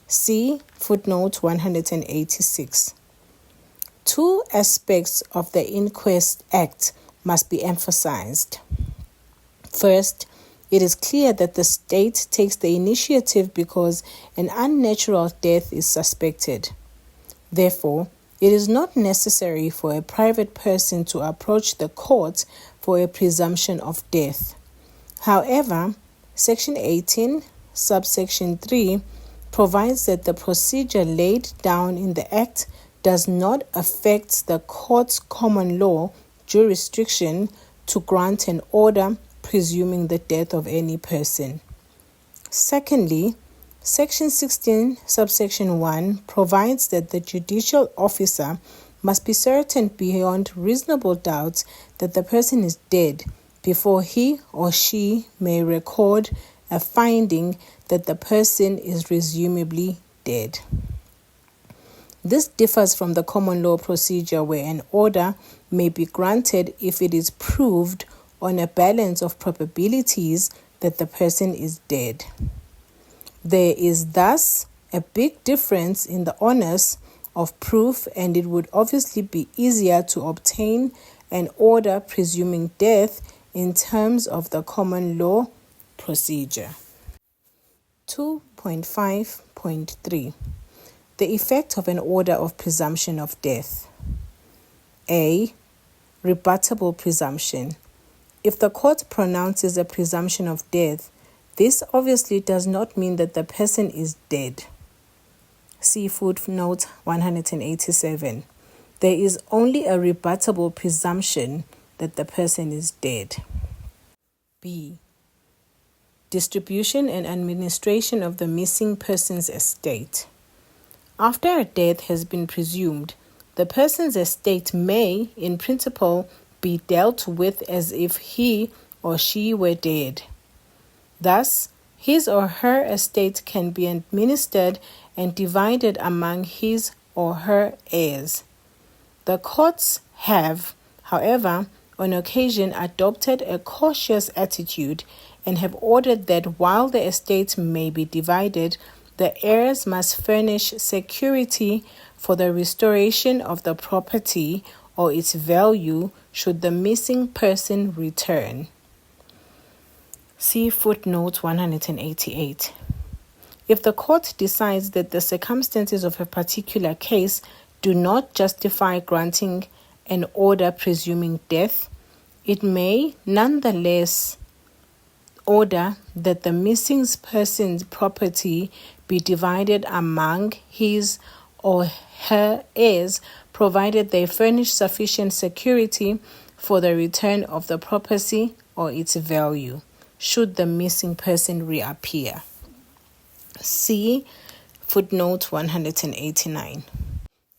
See footnote 186. Two aspects of the Inquest Act must be emphasized. First, it is clear that the state takes the initiative because an unnatural death is suspected. Therefore, it is not necessary for a private person to approach the court for a presumption of death. However, Section 18, subsection 3, provides that the procedure laid down in the Act does not affect the court's common law jurisdiction to grant an order presuming the death of any person. Secondly, Section 16, subsection 1 provides that the judicial officer must be certain beyond reasonable doubt that the person is dead before he or she may record a finding that the person is presumably dead. This differs from the common law procedure where an order may be granted if it is proved on a balance of probabilities that the person is dead. There is thus a big difference in the onus of proof, and it would obviously be easier to obtain an order presuming death in terms of the common law procedure. 2.5.3 The effect of an order of presumption of death. A. Rebuttable presumption. If the court pronounces a presumption of death, this obviously does not mean that the person is dead. See footnote 187. There is only a rebuttable presumption that the person is dead. B. Distribution and administration of the missing person's estate. After a death has been presumed, the person's estate may, in principle, be dealt with as if he or she were dead. Thus, his or her estate can be administered and divided among his or her heirs. The courts have, however, on occasion adopted a cautious attitude and have ordered that while the estate may be divided, the heirs must furnish security for the restoration of the property or its value should the missing person return. See footnote 188. If the court decides that the circumstances of a particular case do not justify granting an order presuming death, it may nonetheless order that the missing person's property be divided among his or her heirs, provided they furnish sufficient security for the return of the property or its value, should the missing person reappear. See footnote 189.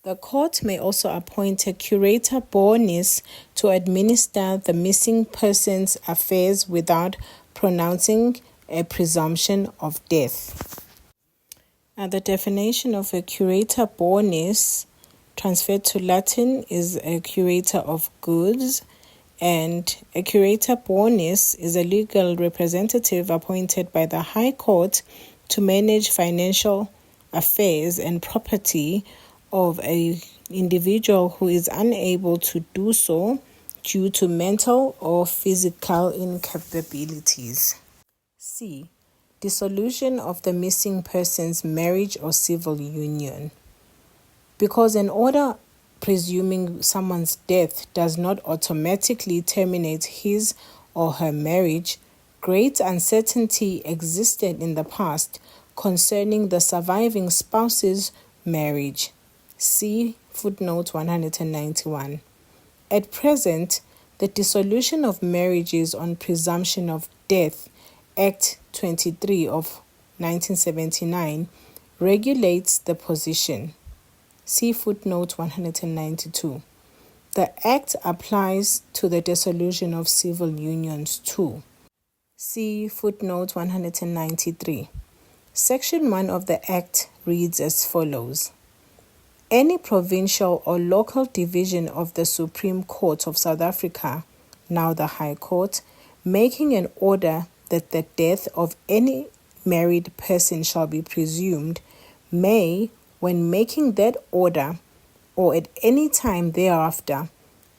The court may also appoint a curator bonis to administer the missing person's affairs without pronouncing a presumption of death. The definition of a curator bonis, transferred to Latin, is a curator of goods. and a curator bonis is a legal representative appointed by the High Court to manage financial affairs and property of an individual who is unable to do so due to mental or physical incapabilities. C. Dissolution of the missing person's marriage or civil union. Because an order presuming someone's death does not automatically terminate his or her marriage, great uncertainty existed in the past concerning the surviving spouse's marriage. See footnote 191. At present, the Dissolution of Marriages on Presumption of Death, Act 23 of 1979, regulates the position. See footnote 192. The Act applies to the dissolution of civil unions too. See footnote 193. Section 1 of the Act reads as follows. Any provincial or local division of the Supreme Court of South Africa, now the High Court, making an order that the death of any married person shall be presumed, may, when making that order, or at any time thereafter,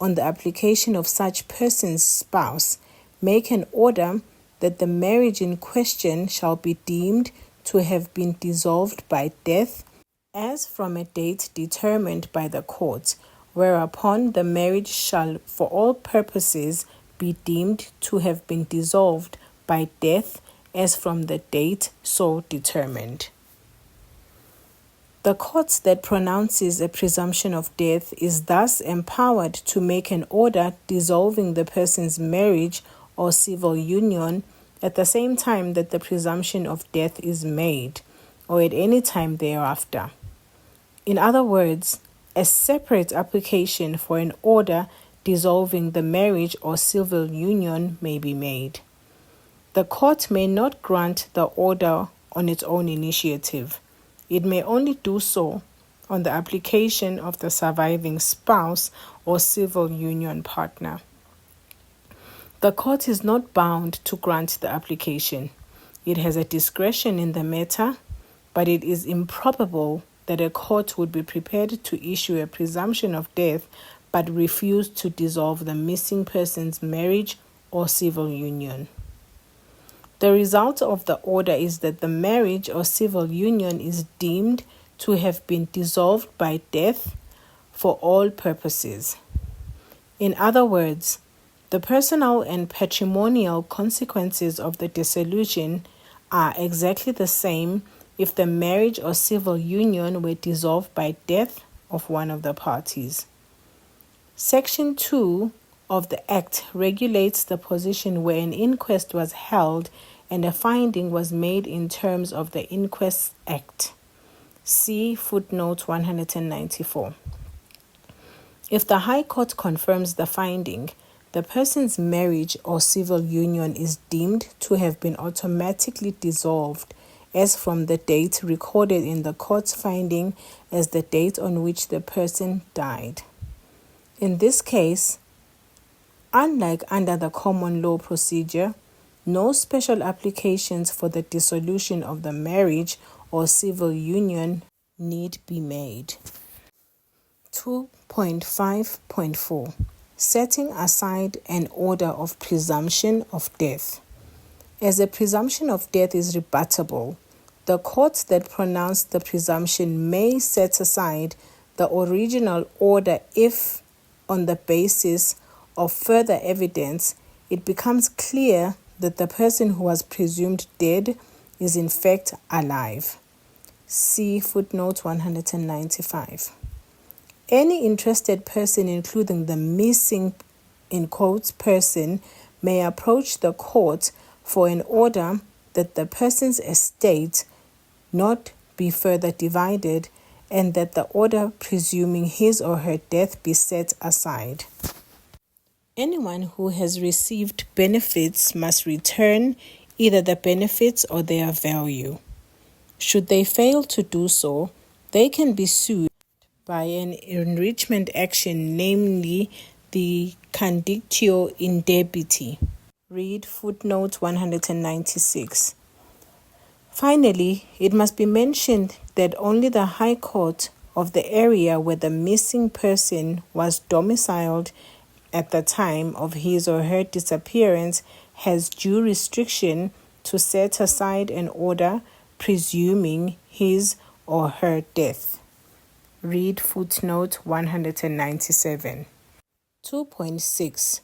on the application of such person's spouse, make an order that the marriage in question shall be deemed to have been dissolved by death, as from a date determined by the court, whereupon the marriage shall for all purposes be deemed to have been dissolved by death, as from the date so determined. The court that pronounces a presumption of death is thus empowered to make an order dissolving the person's marriage or civil union at the same time that the presumption of death is made, or at any time thereafter. In other words, a separate application for an order dissolving the marriage or civil union may be made. The court may not grant the order on its own initiative. It may only do so on the application of the surviving spouse or civil union partner. The court is not bound to grant the application. It has a discretion in the matter, but it is improbable that a court would be prepared to issue a presumption of death but refuse to dissolve the missing person's marriage or civil union. The result of the order is that the marriage or civil union is deemed to have been dissolved by death for all purposes. In other words, the personal and patrimonial consequences of the dissolution are exactly the same if the marriage or civil union were dissolved by death of one of the parties. Section 2 of the Act regulates the position where an inquest was held and a finding was made in terms of the Inquest Act. See footnote 194. If the High Court confirms the finding, the person's marriage or civil union is deemed to have been automatically dissolved as from the date recorded in the court's finding as the date on which the person died. In this case, unlike under the common law procedure, no special applications for the dissolution of the marriage or civil union need be made. 2.5.4 Setting aside an order of presumption of death. As a presumption of death is rebuttable, the court that pronounced the presumption may set aside the original order if, on the basis of further evidence, it becomes clear that the person who was presumed dead is in fact alive. See footnote 195. Any interested person, including the missing, in quotes, person, may approach the court for an order that the person's estate not be further divided and that the order presuming his or her death be set aside. Anyone who has received benefits must return either the benefits or their value. Should they fail to do so, they can be sued by an enrichment action, namely the conditio in debiti. Read footnote 196. Finally, it must be mentioned that only the High Court of the area where the missing person was domiciled at the time of his or her disappearance has jurisdiction to set aside an order presuming his or her death. Read footnote 197. 2.6.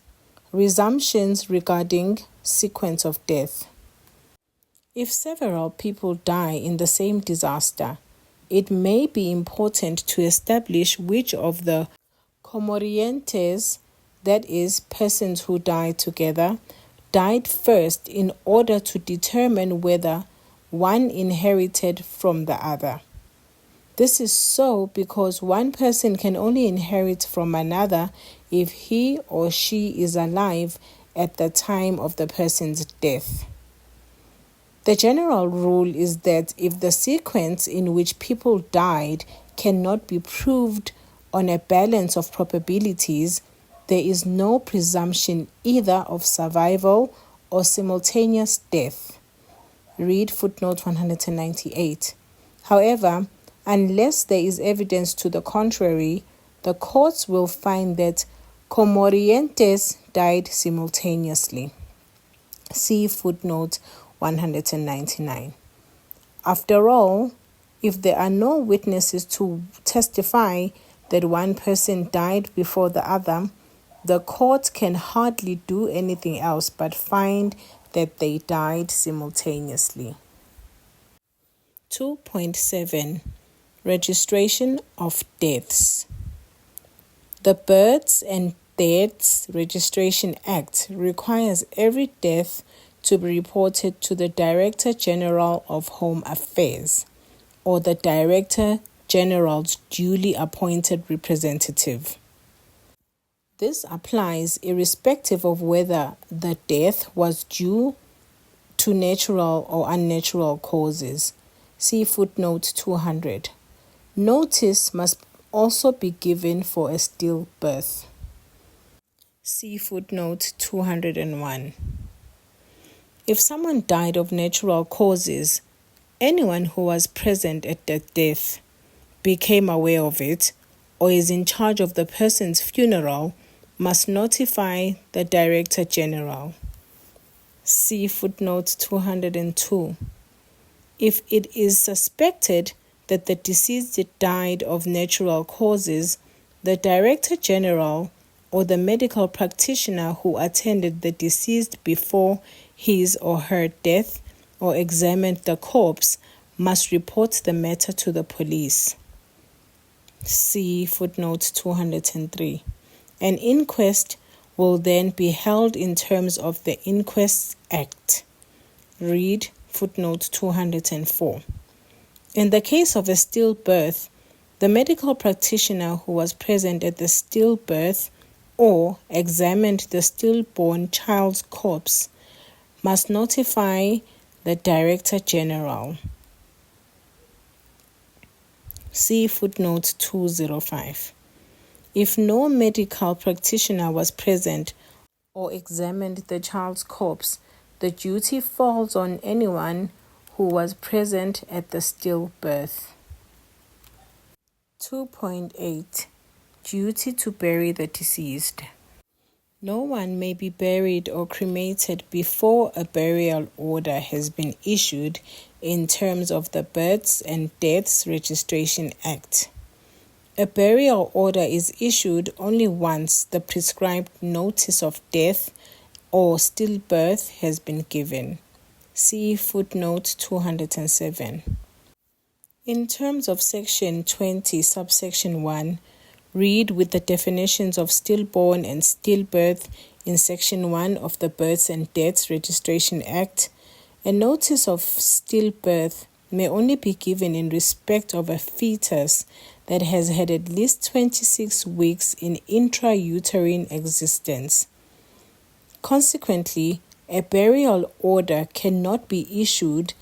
Resumptions regarding sequence of death. If several people die in the same disaster, it may be important to establish which of the comorientes, that is, persons who died together, died first in order to determine whether one inherited from the other. This is so because one person can only inherit from another if he or she is alive at the time of the person's death. The general rule is that if the sequence in which people died cannot be proved on a balance of probabilities, there is no presumption either of survival or simultaneous death. Read footnote 198. However, unless there is evidence to the contrary, the courts will find that comorientes died simultaneously. See footnote 199. After all, if there are no witnesses to testify that one person died before the other, the court can hardly do anything else but find that they died simultaneously. 2.7. Registration of deaths. The Births and Deaths Registration Act requires every death to be reported to the Director General of Home Affairs or the Director General's duly appointed representative. This applies irrespective of whether the death was due to natural or unnatural causes. See footnote 200. Notice must also be given for a stillbirth. See footnote 201. If someone died of natural causes, anyone who was present at the death, became aware of it, or is in charge of the person's funeral must notify the Director General. See footnote 202. If it is suspected that the deceased died of natural causes, the Director General or the medical practitioner who attended the deceased before his or her death or examined the corpse must report the matter to the police. See footnote 203. An inquest will then be held in terms of the Inquests Act. Read footnote 204. In the case of a stillbirth, the medical practitioner who was present at the stillbirth or examined the stillborn child's corpse must notify the Director General. See footnote 205. If no medical practitioner was present or examined the child's corpse, the duty falls on anyone who was present at the stillbirth. 2.8. Duty to bury the deceased. No one may be buried or cremated before a burial order has been issued in terms of the Births and Deaths Registration Act. A burial order is issued only once the prescribed notice of death or stillbirth has been given. See footnote 207. In terms of Section 20, subsection 1, read with the definitions of stillborn and stillbirth in Section 1 of the Births and Deaths Registration Act. A notice of stillbirth may only be given in respect of a fetus that has had at least 26 weeks in intrauterine existence. Consequently, a burial order cannot be issued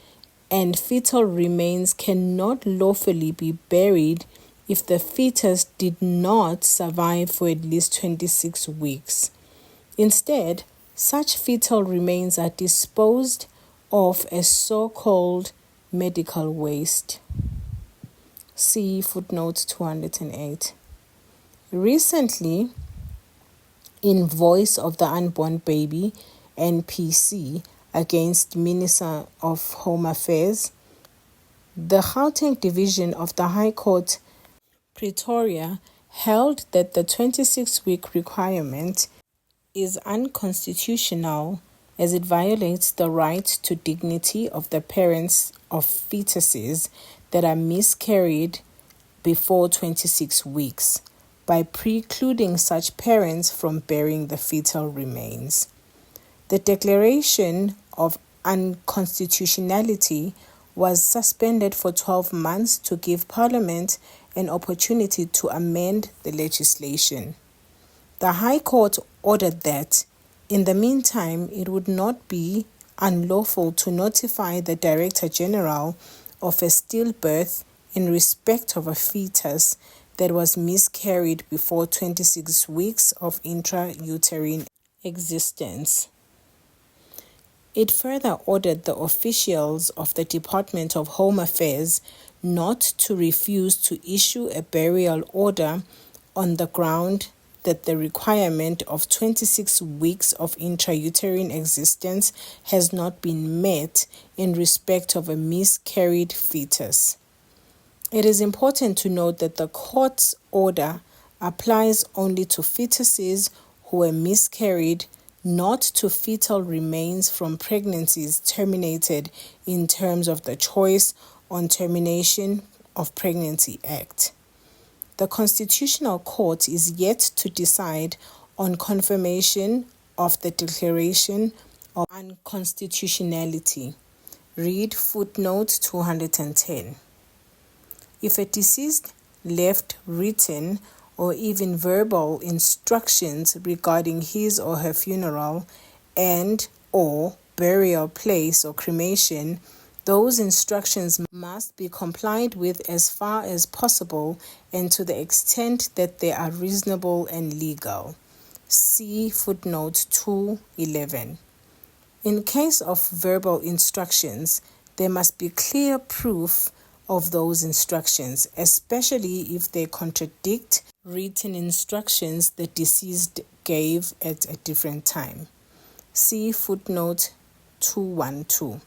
and fetal remains cannot lawfully be buried if the fetus did not survive for at least 26 weeks. Instead, such fetal remains are disposed of as so-called medical waste. See footnote 208. Recently, in Voice of the Unborn Baby, NPC, against Minister of Home Affairs, the Gauteng Division of the High Court, Pretoria, held that the 26-week requirement is unconstitutional as it violates the right to dignity of the parents of fetuses that are miscarried before 26 weeks by precluding such parents from bearing the fetal remains. The declaration of unconstitutionality was suspended for 12 months to give Parliament an opportunity to amend the legislation. The High Court ordered that, in the meantime, it would not be unlawful to notify the Director General of a stillbirth in respect of a fetus that was miscarried before 26 weeks of intrauterine existence. It further ordered the officials of the Department of Home Affairs not to refuse to issue a burial order on the ground that the requirement of 26 weeks of intrauterine existence has not been met in respect of a miscarried fetus. It is important to note that the court's order applies only to fetuses who were miscarried, not to fetal remains from pregnancies terminated in terms of the Choice on Termination of Pregnancy Act. The Constitutional Court is yet to decide on confirmation of the Declaration of Unconstitutionality. Read footnote 210. If a deceased left written or even verbal instructions regarding his or her funeral and/or burial place or cremation, those instructions must be complied with as far as possible and to the extent that they are reasonable and legal. See footnote 211. In case of verbal instructions, there must be clear proof of those instructions, especially if they contradict written instructions the deceased gave at a different time. See footnote 212.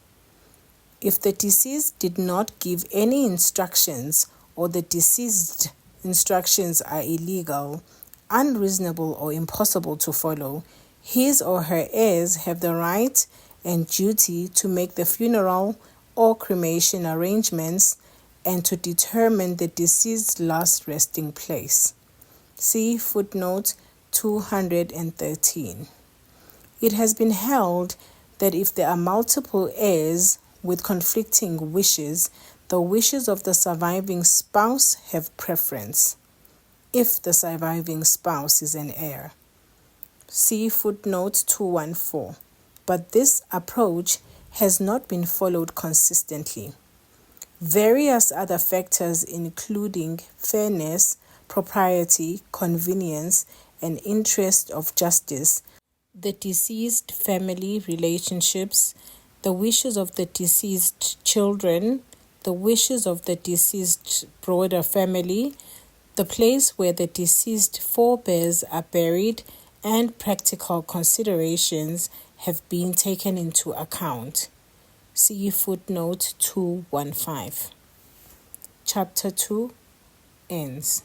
If the deceased did not give any instructions or the deceased's instructions are illegal, unreasonable, or impossible to follow, his or her heirs have the right and duty to make the funeral or cremation arrangements and to determine the deceased's last resting place. See footnote 213. It has been held that if there are multiple heirs with conflicting wishes, the wishes of the surviving spouse have preference, if the surviving spouse is an heir. See footnote 214. But this approach has not been followed consistently. Various other factors, including fairness, propriety, convenience, and interest of justice, the deceased family relationships, the wishes of the deceased children, the wishes of the deceased broader family, the place where the deceased forebears are buried, and practical considerations have been taken into account. See footnote 215. Chapter 2 ends.